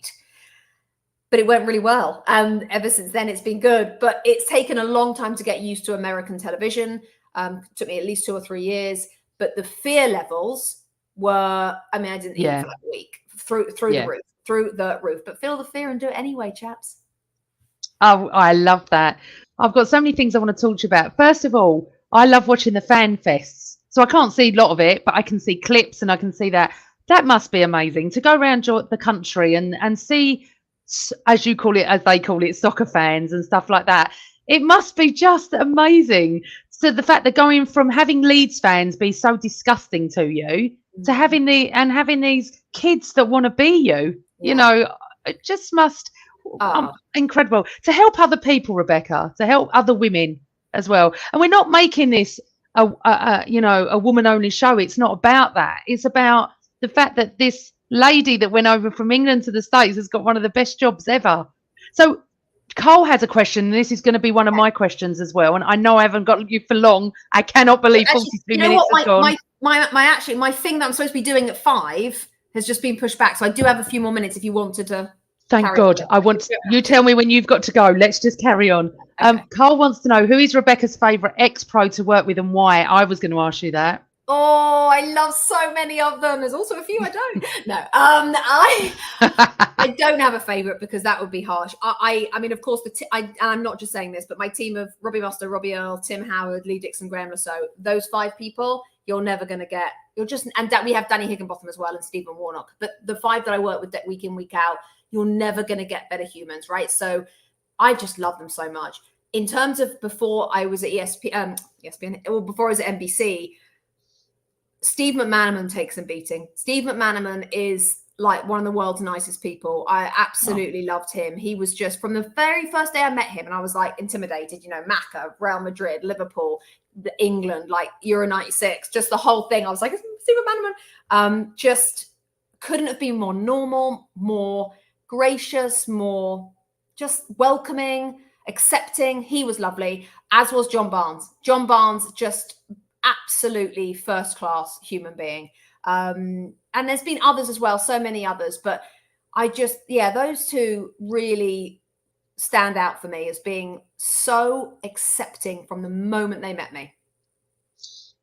but it went really well. And ever since then, it's been good. But it's taken a long time to get used to American television. Took me at least 2 or 3 years. But the fear levels were, I mean, I didn't eat for like a week, through the roof. But feel the fear and do it anyway, chaps. Oh, I love that. I've got so many things I want to talk to you about. First of all, I love watching the fan fests. So I can't see a lot of it, but I can see clips and I can see that. That must be amazing to go around the country and see, as you call it, as they call it, soccer fans and stuff like that. It must be just amazing. So the fact that going from having Leeds fans be so disgusting to you to having these kids that want to be you, you know, it just must incredible to help other people, Rebecca, to help other women as well. And we're not making this a woman only show. It's not about that. It's about the fact that this lady that went over from England to the States has got one of the best jobs ever. So Carl has a question, and this is going to be one of my questions as well. And I know I haven't got you for long. I cannot believe 42 minutes has gone. My thing that I'm supposed to be doing at 5 has just been pushed back. So I do have a few more minutes if you wanted to. Thank God. You tell me when you've got to go. Let's just carry on. Okay. Carl wants to know, who is Rebecca's favourite ex-pro to work with and why? I was going to ask you that. Oh, I love so many of them. There's also a few I don't. No, I don't have a favorite because that would be harsh. I mean, of course, and I'm not just saying this, but my team of Robbie Muster, Robbie Earle, Tim Howard, Lee Dixon, Graham Lasso, those 5 people, you're never going to get. And we have Danny Higginbotham as well and Stephen Warnock. But the 5 that I work with week in, week out, you're never going to get better humans, right? So I just love them so much. In terms of before I was at ESPN, or before I was at NBC, Steve McManaman takes some beating. Steve McManaman is like one of the world's nicest people. I absolutely loved him. He was just, from the very first day I met him, and I was like intimidated, Macca, Real Madrid, Liverpool, England, like Euro 96, just the whole thing. I was like, Steve McManaman. Just couldn't have been more normal, more gracious, more just welcoming, accepting. He was lovely, as was John Barnes. John Barnes, just absolutely first class human being. And there's been others as well, so many others, but I just, those 2 really stand out for me as being so accepting from the moment they met me.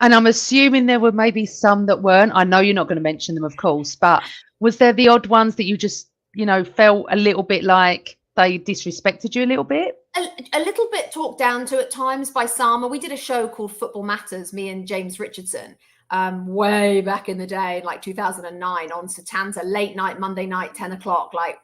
And I'm assuming there were maybe some that weren't. I know you're not going to mention them, of course, but was there the odd ones that you just, felt a little bit like they disrespected you a little bit? A little bit talked down to at times by some. We did a show called Football Matters, me and James Richardson, way back in the day, like 2009, on Setanta, late night, Monday night, 10 o'clock, like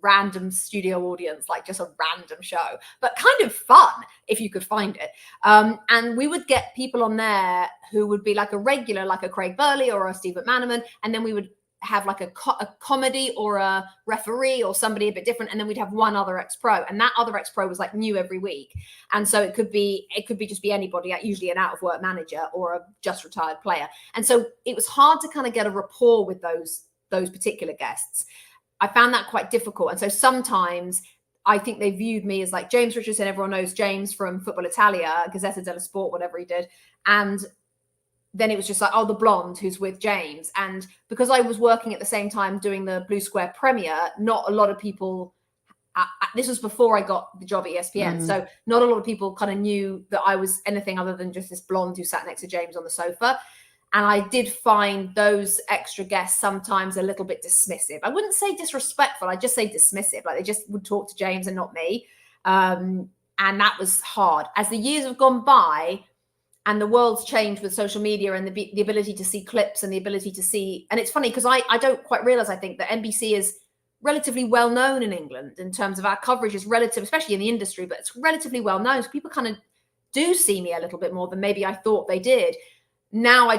random studio audience, like just a random show, but kind of fun if you could find it. And we would get people on there who would be like a regular, like a Craig Burley or a Steve McManaman, and then we would have like a comedy or a referee or somebody a bit different, and then we'd have one other ex-pro, and that other ex-pro was like new every week. And so it could be just be anybody, usually an out of work manager or a just retired player. And so it was hard to kind of get a rapport with those particular guests. I found that quite difficult. And so sometimes I think they viewed me as like James Richardson. Everyone knows James from Football Italia, Gazzetta dello Sport, whatever he did. And then it was just like, oh, the blonde who's with James. And because I was working at the same time doing the Blue Square Premier, not a lot of people, this was before I got the job at ESPN. So not a lot of people kind of knew that I was anything other than just this blonde who sat next to James on the sofa. And I did find those extra guests sometimes a little bit dismissive. I wouldn't say disrespectful. I'd just say dismissive. Like they just would talk to James and not me. And that was hard. As the years have gone by and the world's changed with social media and the ability to see clips and the ability to see. And it's funny because I don't quite realize, I think, that NBC is relatively well known in England in terms of our coverage is relative, especially in the industry, but it's relatively well known. So people kind of do see me a little bit more than maybe I thought they did. Now I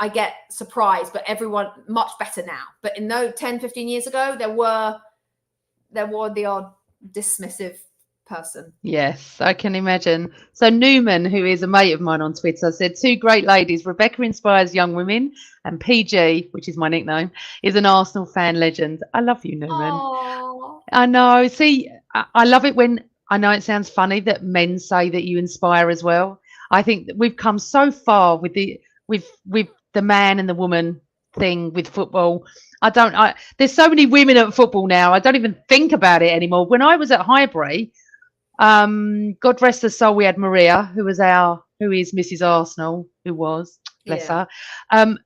get surprised, but everyone much better now. But in those 10, 15 years ago, there were the odd dismissive person. Yes, I can imagine. So Newman, who is a mate of mine on Twitter, said, 2 great ladies. Rebecca inspires young women, and PG, which is my nickname, is an Arsenal fan legend. I love you, Newman. Aww. I know. See, I love it when, I know it sounds funny that men say that you inspire as well. I think that we've come so far with the man and the woman thing with football. There's so many women at football now. I don't even think about it anymore. When I was at Highbury, God rest her soul, we had Maria, who is Mrs. Arsenal, bless her.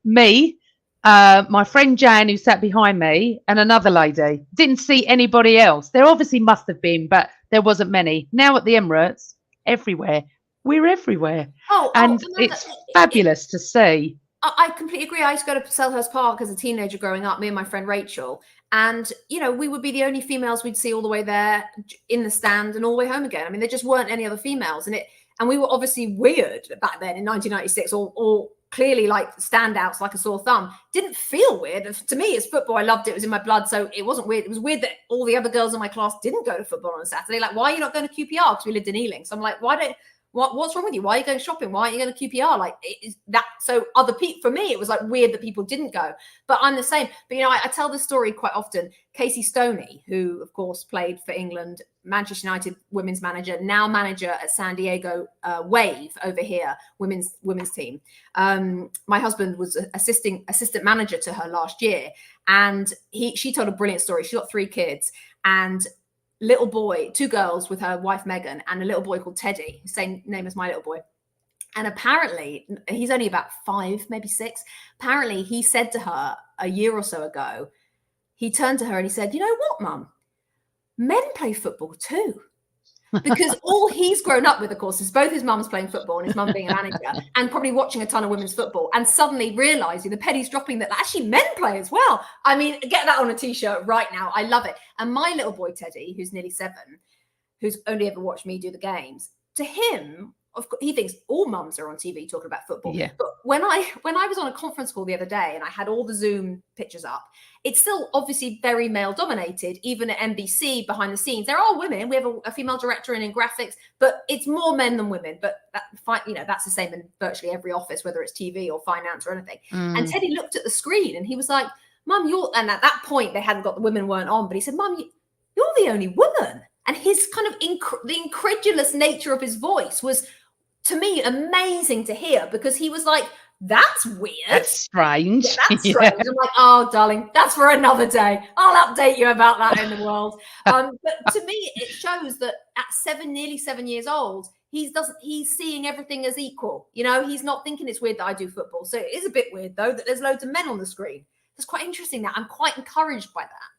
Me, my friend Jan, who sat behind me, and another lady. Didn't see anybody else. There obviously must have been, but there wasn't many. Now at the Emirates, everywhere. We're everywhere. It's fabulous to see. I completely agree. I used to go to Selhurst Park as a teenager growing up, me and my friend Rachel. And, we would be the only females we'd see all the way there in the stand and all the way home again. I mean, there just weren't any other females. And we were obviously weird back then in 1996, or clearly like standouts, like a sore thumb. Didn't feel weird. To me, it's football. I loved it. It was in my blood. So it wasn't weird. It was weird that all the other girls in my class didn't go to football on a Saturday. Like, why are you not going to QPR? Because we lived in Ealing. So I'm like, what's wrong with you? Why are you going shopping? Why aren't you going to QPR? Like, is that so? Other people, for me, it was like weird that people didn't go. But I'm the same. But I tell this story quite often. Casey Stoney, who of course played for England, Manchester United women's manager, now manager at San Diego Wave over here, women's team. My husband was assistant manager to her last year, and she told a brilliant story. She got 3 kids and little boy, 2 girls with her wife Megan, and a little boy called Teddy, same name as my little boy. And apparently he's only about 5, maybe 6. Apparently he said to her a year or so ago, he turned to her and he said, "You know what, Mum? Men play football too." Because all he's grown up with, of course, is both his mums playing football and his mum being a manager and probably watching a ton of women's football and suddenly realizing the penny's dropping that actually men play as well. I mean, get that on a t-shirt right now. I love it. And my little boy, Teddy, who's nearly 7, who's only ever watched me do the games, to him, of course, he thinks all mums are on TV talking about football. Yeah. But when I was on a conference call the other day and I had all the Zoom pictures up, it's still obviously very male dominated, even at NBC behind the scenes. There are women. We have a female director in graphics, but it's more men than women. But that's the same in virtually every office, whether it's TV or finance or anything. And Teddy looked at the screen and he was like, "Mum, and at that point they hadn't got, the women weren't on, but he said, "Mum, you're the only woman." And his kind of the incredulous nature of his voice was, to me, amazing to hear, because he was like, "That's weird. That's strange." Yeah, that's strange. I'm like, "Oh, darling, that's for another day. I'll update you about that in the world." But to me, it shows that at nearly 7 years old, he's seeing everything as equal. He's not thinking it's weird that I do football. So it is a bit weird, though, that there's loads of men on the screen. It's quite interesting that. I'm quite encouraged by that.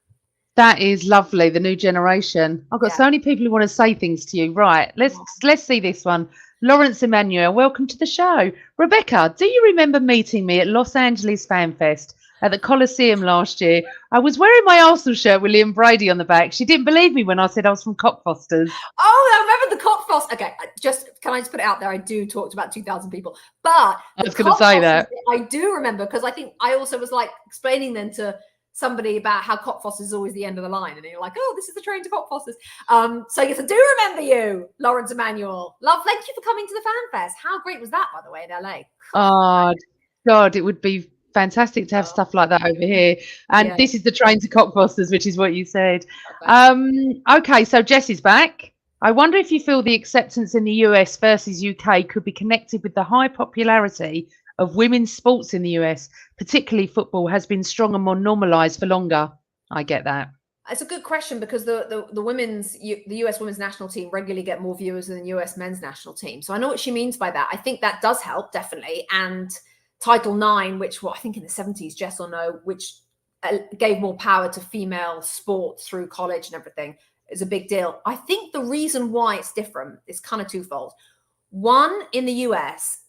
That is lovely, the new generation. I've got so many people who want to say things to you. Right, let's see this one. Lawrence Emmanuel, welcome to the show. Rebecca, do you remember meeting me at Los Angeles Fan Fest at the Coliseum last year? I was wearing my Arsenal shirt with Liam Brady on the back. She didn't believe me when I said I was from Cockfosters. Oh, I remember the Cockfosters. Okay, can I just put it out there? I do talk to about 2,000 people, but I was going to say that. I do remember, because I think I also was like explaining then to somebody about how Cockfosters is always the end of the line, and you're like, "Oh, this is the train to Cockfosters." So yes, I do remember you, Lawrence Emmanuel. Love, thank you for coming to the Fan Fest. How great was that, by the way, in LA? Oh God, it would be fantastic to have stuff like that over here. And Yeah. this is the train to Cockfosters, which is what you said. Perfect. Okay, so Jess is back. I wonder if you feel the acceptance in the US versus UK could be connected with the high popularity of women's sports in the US, particularly football, has been strong and more normalised for longer. I get that. It's a good question because the US women's national team regularly get more viewers than the US men's national team. So I know what she means by that. I think that does help, definitely. And Title IX, which I think in the 70s, Jess or no, which gave more power to female sport through college and everything, is a big deal. I think the reason why it's different is kind of twofold. One, in the US,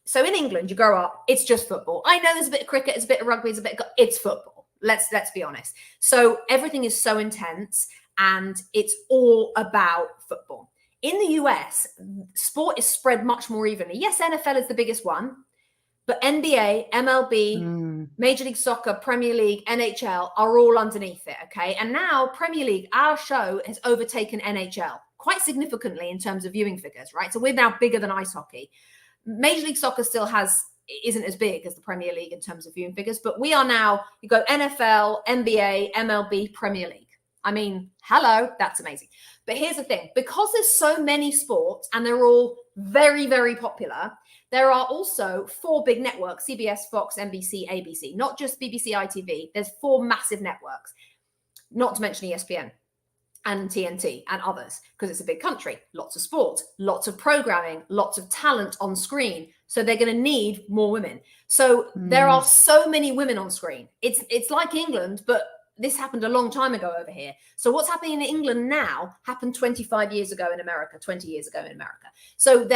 so in England, you grow up, it's just football. I know there's a bit of cricket, there's a bit of rugby, it's football. Let's be honest. So everything is so intense and it's all about football. In the US, sport is spread much more evenly. Yes, NFL is the biggest one, but NBA, MLB, Major League Soccer, Premier League, NHL are all underneath it, okay? And now Premier League, our show, has overtaken NHL quite significantly in terms of viewing figures, right? So we're now bigger than ice hockey. Major League Soccer still isn't as big as the Premier League in terms of viewing figures, but we are now, you go NFL, NBA, MLB, Premier League. I mean, hello, that's amazing. But here's the thing, because there's so many sports and they're all very, very popular, there are also 4 big networks, CBS, Fox, NBC, ABC, not just BBC ITV. There's 4 massive networks, not to mention ESPN and TNT and others, because it's a big country, lots of sports, lots of programming, lots of talent on screen. So they're going to need more women. So there are so many women on screen. It's like England, but this happened a long time ago over here. So what's happening in England now happened 25 years ago in America, 20 years ago in America. So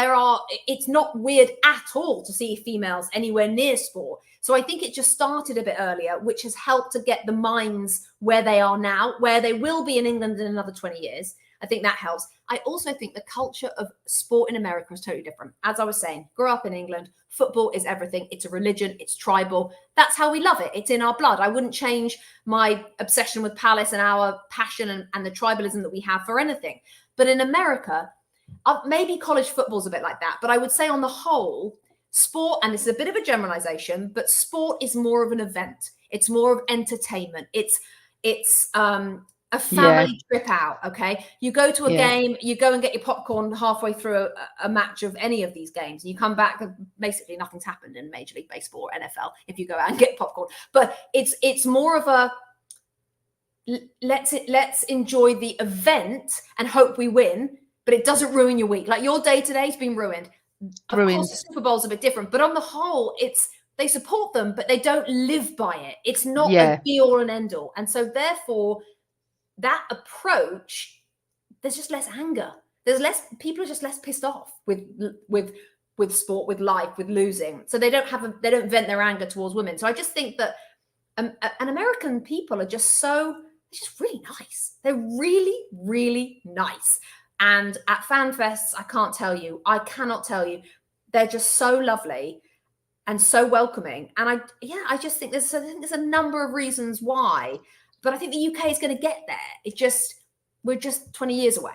it's not weird at all to see females anywhere near sport. So I think it just started a bit earlier, which has helped to get the minds where they are now, where they will be in England in another 20 years. I think that helps. I also think the culture of sport in America is totally different. As I was saying, grew up in England, football is everything. It's a religion, it's tribal. That's how we love it. It's in our blood. I wouldn't change my obsession with Palace and our passion and the tribalism that we have for anything. But in America, maybe college football's a bit like that. But I would say on the whole, sport, and this is a bit of a generalization, but sport is more of an event. It's more of entertainment. It's a family trip out, okay? You go to a game, you go and get your popcorn halfway through a match of any of these games, and you come back and basically nothing's happened in Major League Baseball or NFL if you go out and get popcorn. But it's more of a let's enjoy the event and hope we win, but it doesn't ruin your week. Like your day today has been ruined. Of course, the Super Bowl's a bit different, but on the whole, they support them, but they don't live by it. It's not a be all and end all. And so therefore, that approach, there's just less anger. People are just less pissed off with sport, with life, with losing. So they don't vent their anger towards women. So I just think that and American people are just really nice. They're really, really nice. And at fan fests, I cannot tell you, they're just so lovely and so welcoming. And I just think there's a number of reasons why. But I think the UK is going to get there. We're just 20 years away.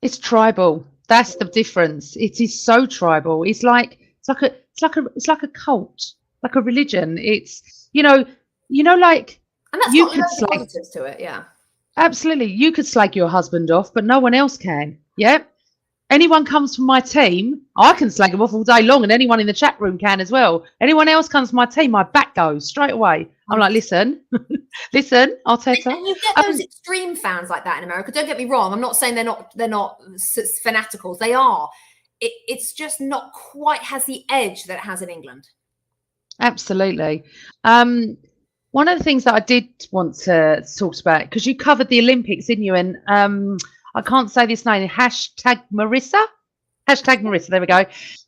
It's tribal. That's the difference. It is so tribal. It's like a cult, like a religion. It's like, and that's got loads of positives to it. Yeah, absolutely. You could slag your husband off, but no one else can. Yeah. Anyone comes from my team, I can slag him off all day long, and anyone in the chat room can as well. Anyone else comes from my team, my back goes straight away. I'm like, listen, Arteta. And you get those extreme fans like that in America. Don't get me wrong. I'm not saying they're not fanaticals. They are. It's just not quite has the edge that it has in England. Absolutely. One of the things that I did want to talk about, because you covered the Olympics, didn't you? And I can't say this name. #Marissa. There we go.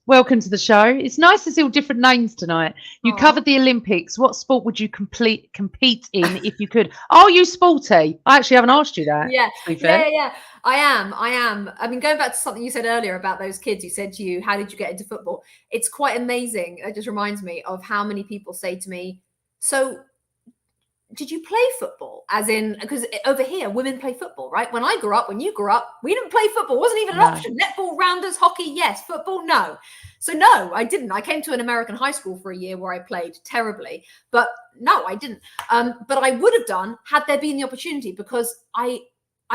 Welcome to the show. It's nice to see all different names tonight. You covered the Olympics. What sport would you compete in if you could? Are you sporty? I actually haven't asked you that. Yeah. I am. I mean, going back to something you said earlier about those kids who said to you, how did you get into football? It's quite amazing. It just reminds me of how many people say to me, so did you play football? As in, because over here, women play football, right? When I grew up, when you grew up, we didn't play football. It wasn't even an option. Netball, rounders, hockey, yes. Football, no. So no, I didn't. I came to an American high school for a year where I played terribly. But no, I didn't. But I would have done had there been the opportunity, because I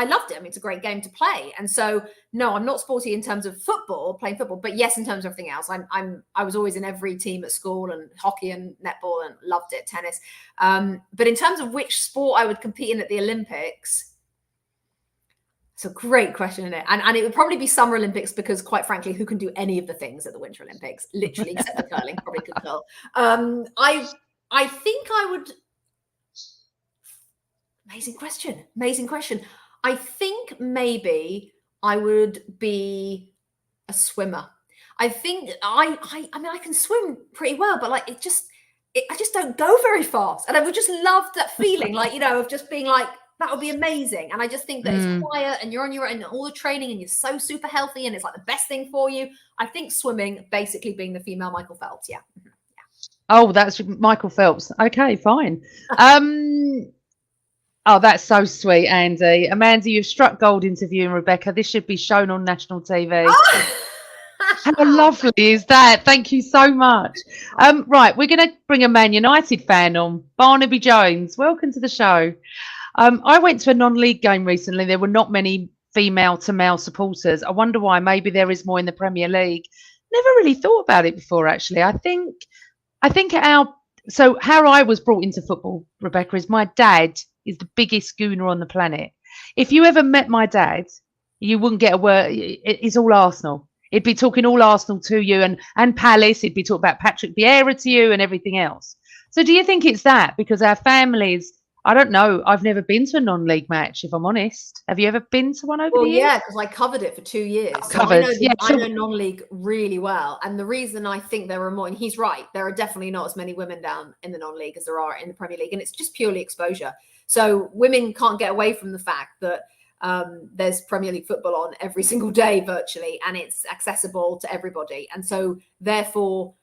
loved it. I mean, it's a great game to play. And so, no, I'm not sporty in terms of football, playing football, but yes, in terms of everything else. I was always in every team at school, and hockey and netball, and loved it, tennis. But in terms of which sport I would compete in at the Olympics, it's a great question, isn't it? And it would probably be Summer Olympics, because quite frankly, who can do any of the things at the Winter Olympics? Literally, except for curling, probably could curl. I think I would. Amazing question. I think maybe I would be a swimmer. I think I mean, I can swim pretty well, but like I just don't go very fast. And I would just love that feeling, like, of just being like, that would be amazing. And I just think that it's quiet, and you're on your own, and all the training, and you're so super healthy, and it's like the best thing for you. I think swimming, basically being the female Michael Phelps. Yeah. Oh, that's Michael Phelps. Okay, fine. Oh, that's so sweet, Andy. Amanda, you've struck gold interviewing Rebecca. This should be shown on national TV. How lovely is that? Thank you so much. Right, we're going to bring a Man United fan on. Barnaby Jones, welcome to the show. I went to a non-league game recently. There were not many female to male supporters. I wonder why. Maybe there is more in the Premier League. Never really thought about it before, actually. I think so how I was brought into football, Rebecca, is my dad is the biggest gooner on the planet. If you ever met my dad, you wouldn't get a word. It's all Arsenal. He'd be talking all Arsenal to you, and Palace. He'd be talking about Patrick Vieira to you and everything else. So do you think it's that? Because our families, I don't know. I've never been to a non-league match, if I'm honest. Have you ever been to one over the years? Yeah, because I covered it for 2 years. So I know non-league really well. And the reason I think there are more, and he's right, there are definitely not as many women down in the non-league as there are in the Premier League. And it's just purely exposure. So women can't get away from the fact that there's Premier League football on every single day virtually, and it's accessible to everybody. And so therefore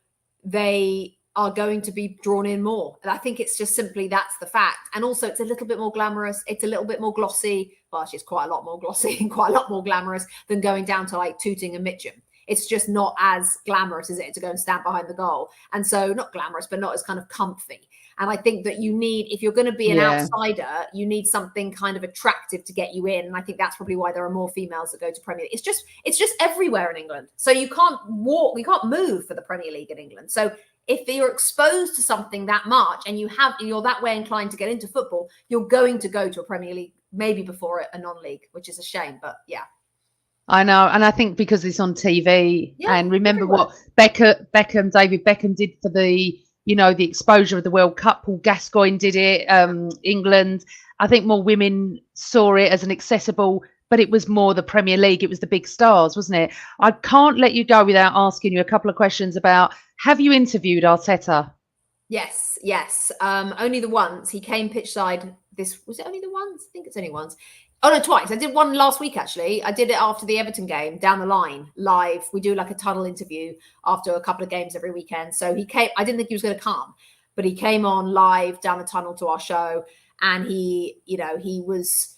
they are going to be drawn in more. And I think it's just simply that's the fact. And also it's a little bit more glamorous. It's a little bit more glossy. Well, actually, it's quite a lot more glossy and quite a lot more glamorous than going down to like Tooting and Mitcham. It's just not as glamorous, is it, to go and stand behind the goal. And so not glamorous, but not as kind of comfy. And I think that you need, if you're going to be an outsider, you need something kind of attractive to get you in. And I think that's probably why there are more females that go to Premier League. It's just everywhere in England. So you can't move for the Premier League in England. So if you're exposed to something that much and you're that way inclined to get into football, you're going to go to a Premier League, maybe before a non-league, which is a shame, but yeah. I know. And I think because it's on TV, and remember what David Beckham did for the exposure of the World Cup. Paul Gascoigne did it, England. I think more women saw it as an accessible, but it was more the Premier League. It was the big stars, wasn't it? I can't let you go without asking you a couple of questions about, have you interviewed Arteta? Yes. Only the once. He came pitchside. Was it only the once? I think it's only once. Oh no, twice. I did one last week, actually. I did it after the Everton game, down the line, live. We do like a tunnel interview after a couple of games every weekend. So he came, I didn't think he was going to come, but he came on live down the tunnel to our show. And he was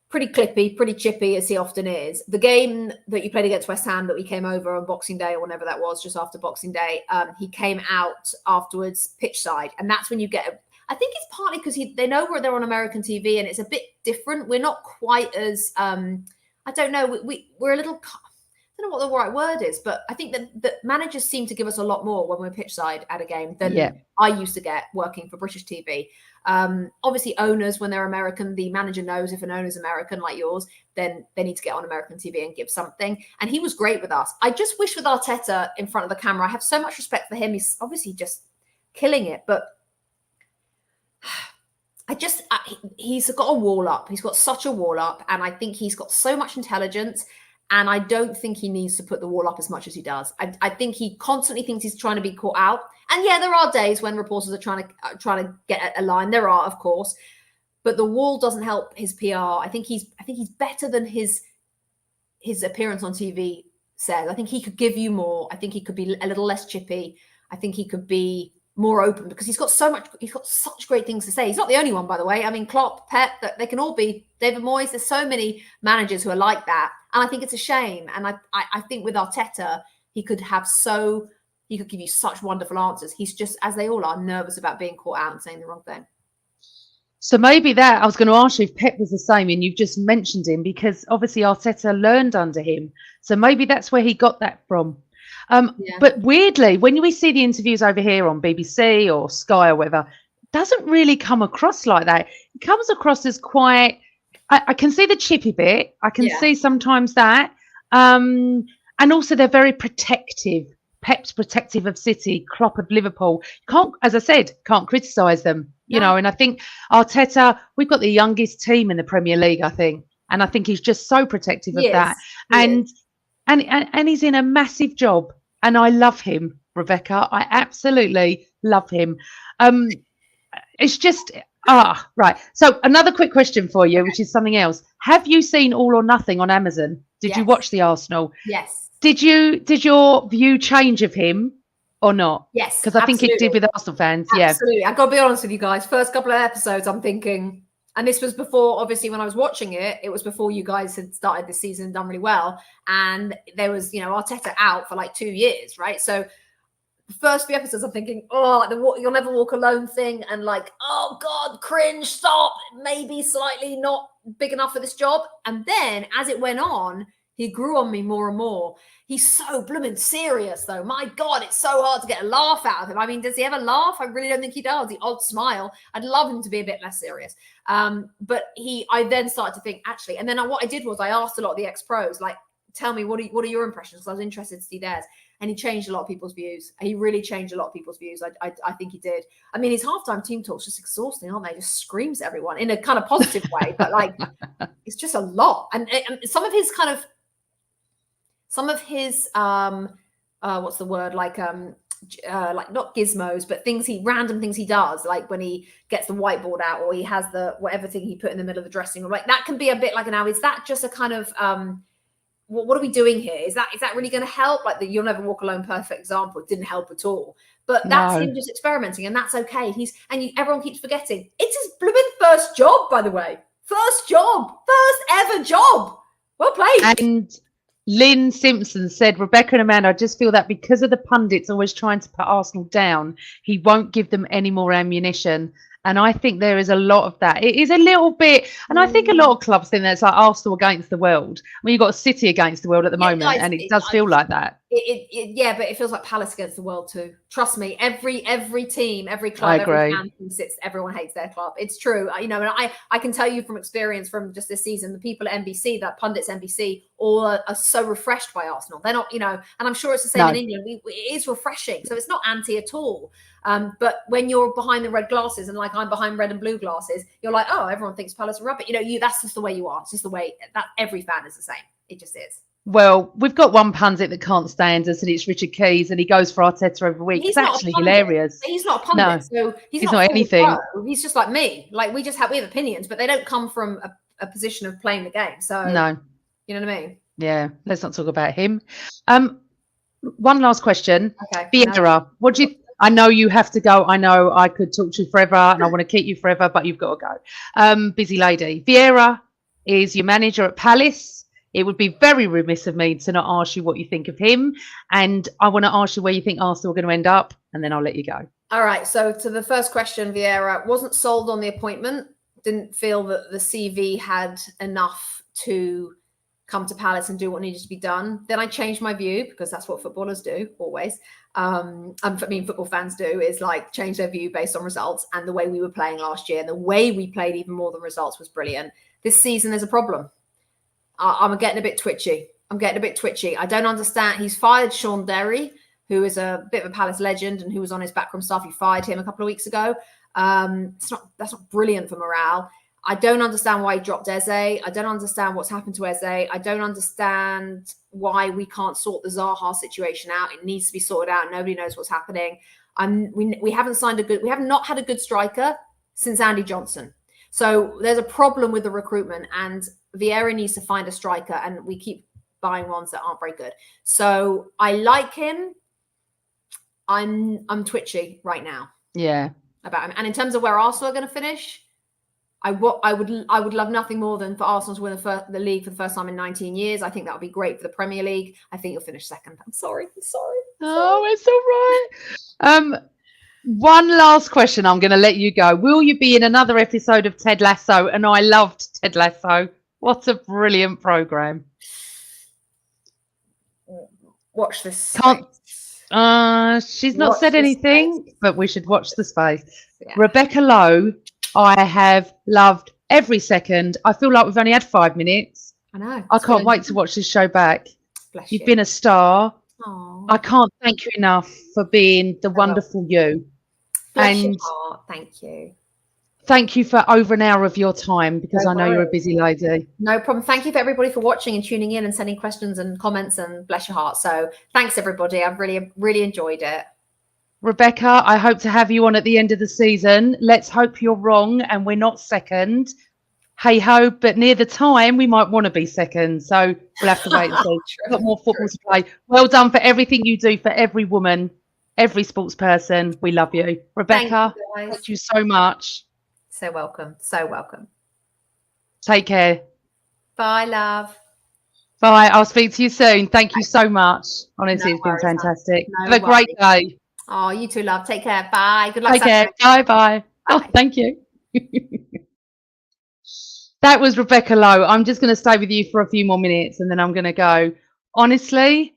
pretty clippy, pretty chippy, as he often is. The game that you played against West Ham that we came over on Boxing Day, or whenever that was, just after Boxing Day, he came out afterwards pitchside. And that's when you get I think it's partly because they know they're on American TV and it's a bit different. We're not quite as, I don't know, we're a little, I don't know what the right word is, but I think that managers seem to give us a lot more when we're pitchside at a game than I used to get working for British TV. Obviously owners, when they're American, the manager knows if an owner's American like yours, then they need to get on American TV and give something. And he was great with us. I just wish with Arteta in front of the camera, I have so much respect for him. He's obviously just killing it, but he's got a wall up. He's got such a wall up. And I think he's got so much intelligence. And I don't think he needs to put the wall up as much as he does. I think he constantly thinks he's trying to be caught out. And yeah, there are days when reporters are trying to get a line. There are, of course, but the wall doesn't help his PR. I think he's better than his appearance on TV says. I think he could give you more. I think he could be a little less chippy. I think he could be more open, because he's got such great things to say. He's not the only one, by the way. I mean, Klopp, Pep, they can all be, David Moyes. There's so many managers who are like that. And I think it's a shame. And I think with Arteta, he could give you such wonderful answers. He's just, as they all are, nervous about being caught out and saying the wrong thing. So maybe that, I was going to ask you if Pep was the same, and you've just mentioned him, because obviously Arteta learned under him. So maybe that's where he got that from. But weirdly, when we see the interviews over here on BBC or Sky or whatever, it doesn't really come across like that. It comes across as quite, I can see the chippy bit. I can see sometimes that. And also they're very protective. Pep's protective of City, Klopp of Liverpool. Can't, as I said, can't criticise them, you know. And I think Arteta, we've got the youngest team in the Premier League, I think. And I think he's just so protective of that. And he's in a massive job, and I love him, Rebecca. I absolutely love him. It's just right. So another quick question for you, which is something else. Have you seen All or Nothing on Amazon? Did you watch the Arsenal? Yes. Did your view change of him or not? Yes, because I think it did with Arsenal fans. Absolutely. I've got to be honest with you guys. First couple of episodes, I'm thinking. And this was before, obviously, when I was watching it, it was before you guys had started this season and done really well. And there was, Arteta out for like 2 years, right? So the first few episodes, I'm thinking, the You'll Never Walk Alone thing. And like, oh, God, cringe, stop. Maybe slightly not big enough for this job. And then as it went on, he grew on me more and more. He's so blooming serious, though. My God, it's so hard to get a laugh out of him. I mean, does he ever laugh? I really don't think he does. The odd smile. I'd love him to be a bit less serious. But I then started to think, actually, and then what I did was I asked a lot of the ex-pros, like, tell me, what are your impressions? Because I was interested to see theirs. And he changed a lot of people's views. He really changed a lot of people's views. I think he did. I mean, his halftime team talk's just exhausting, aren't they? Just screams at everyone in a kind of positive way. But like, it's just a lot. And some of his what's the word, like not gizmos, but random things he does, like when he gets the whiteboard out, or he has the whatever thing he put in the middle of the dressing room, like that can be a bit like, now is that just a kind of what are we doing here? Is that really going to help? Like the You'll Never Walk Alone perfect example, it didn't help at all. But that's him just experimenting, and that's okay. Everyone keeps forgetting it's his blooming first job, by the way. First ever job. Well played. And Lynn Simpson said, Rebecca and Amanda, I just feel that because of the pundits always trying to put Arsenal down, he won't give them any more ammunition. And I think there is a lot of that. It is a little bit, and I think a lot of clubs think that it's like Arsenal against the world. I mean, you've got City against the world at the moment, guys, and it does feel like that. But it feels like Palace against the world too. Trust me, every team, every club, every fan sits, everyone hates their club. It's true, and I can tell you from experience from just this season, the people at NBC, that pundits NBC, all are so refreshed by Arsenal. They're not, and I'm sure it's the same in England. It is refreshing, so it's not anti at all. But when you're behind the red glasses, and like I'm behind red and blue glasses, you're like, oh, everyone thinks Palace are rubbish. That's just the way you are. It's just the way that every fan is the same. It just is. Well, we've got one pundit that can't stand us, and it's Richard Keys, and he goes for Arteta every week. It's actually hilarious. He's not a pundit, so he's not anything. He's just like me. Like we have opinions, but they don't come from a position of playing the game. So no, you know what I mean? Yeah. Let's not talk about him. One last question. Okay. Vieira, what do you? I know you have to go. I know I could talk to you forever, and I want to keep you forever, but you've got to go. Busy lady. Vieira is your manager at Palace. It would be very remiss of me to not ask you what you think of him. And I want to ask you where you think Arsenal are going to end up, and then I'll let you go. All right. So to the first question, Vieira wasn't sold on the appointment. Didn't feel that the CV had enough to come to Palace and do what needed to be done. Then I changed my view, because that's what footballers do always. Football fans do, is like change their view based on results. And the way we were playing last year, and the way we played even more than results, was brilliant. This season, there's a problem. I'm getting a bit twitchy. I don't understand. He's fired Sean Derry, who is a bit of a Palace legend and who was on his backroom staff. He fired him a couple of weeks ago. That's not brilliant for morale. I don't understand why he dropped Eze. I don't understand what's happened to Eze. I don't understand why we can't sort the Zaha situation out. It needs to be sorted out. Nobody knows what's happening. We have not had a good striker since Andy Johnson. So there's a problem with the recruitment, and Vieira needs to find a striker, and we keep buying ones that aren't very good. So I like him. I'm twitchy right now. Yeah. About him. And in terms of where Arsenal are going to finish, I would love nothing more than for Arsenal to win the league for the first time in 19 years. I think that would be great for the Premier League. I think you'll finish second. I'm sorry. Oh, it's all right. One last question. I'm going to let you go. Will you be in another episode of Ted Lasso? And I loved Ted Lasso. What a brilliant program. Watch this. She's not said anything, but we should watch the space. Yeah. Rebecca Lowe, I have loved every second. I feel like we've only had 5 minutes. I know. I can't wait to watch this show back. Bless You've been a star. Aww. I can't thank you enough for being the wonderful you. Bless and your heart. Thank you. Thank you for over an hour of your time, because I know you're a busy lady. No problem. Thank you for everybody for watching and tuning in and sending questions and comments, and bless your heart. So thanks, everybody. I've really enjoyed it. Rebecca, I hope to have you on at the end of the season. Let's hope you're wrong and we're not second. Hey ho, but near the time we might want to be second. So we'll have to wait and see. We've got more football to play. Well done for everything you do for every woman, every sports person. We love you. Rebecca, thank you so much. So welcome. So welcome. Take care. Bye, love. Bye. I'll speak to you soon. Thank you so much. Honestly, it's been fantastic. Have a great day. Oh, you too, love. Take care. Bye. Good luck. Take care. Bye. Oh, thank you. That was Rebecca Lowe. I'm just going to stay with you for a few more minutes and then I'm going to go. Honestly,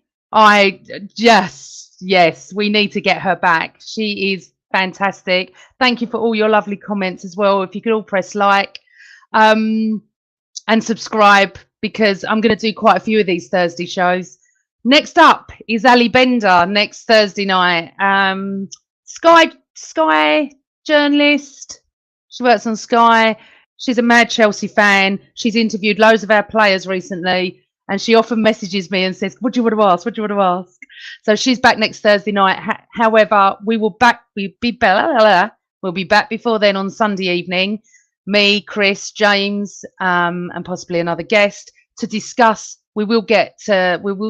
yes, we need to get her back. She is fantastic. Thank you for all your lovely comments as well. If you could all press like and subscribe, because I'm going to do quite a few of these Thursday shows. Next up is Ali Bender next Thursday night. Sky journalist. She works on Sky. She's a mad Chelsea fan. She's interviewed loads of our players recently, and she often messages me and says, "What do you want to ask? What do you want to ask?" So she's back next Thursday night. However, we'll be back before then on Sunday evening. Me, Chris, James, and possibly another guest to discuss. We will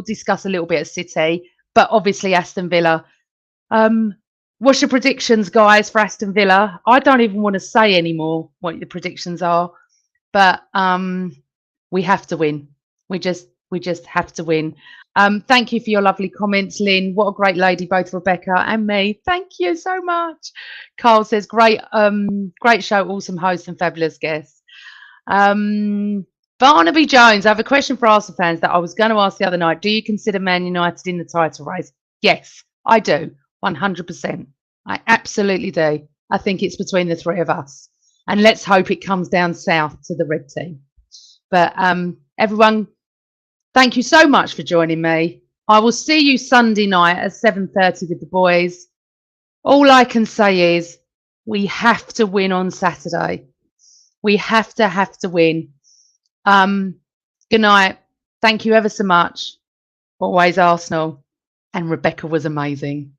discuss a little bit of City, but obviously Aston Villa. What's your predictions, guys, for Aston Villa? I don't even want to say anymore what the predictions are, but we have to win. We just have to win. Thank you for your lovely comments, Lynn. What a great lady, both Rebecca and me. Thank you so much. Carl says, great show, awesome host and fabulous guests. Barnaby Jones, I have a question for Arsenal fans that I was going to ask the other night. Do you consider Man United in the title race? Yes, I do. 100%. I absolutely do. I think it's between the three of us. And let's hope it comes down south to the red team. But everyone, thank you so much for joining me. I will see you Sunday night at 7:30 with the boys. All I can say is we have to win on Saturday. We have to win. Good night. Thank you ever so much. Always Arsenal. And Rebecca was amazing.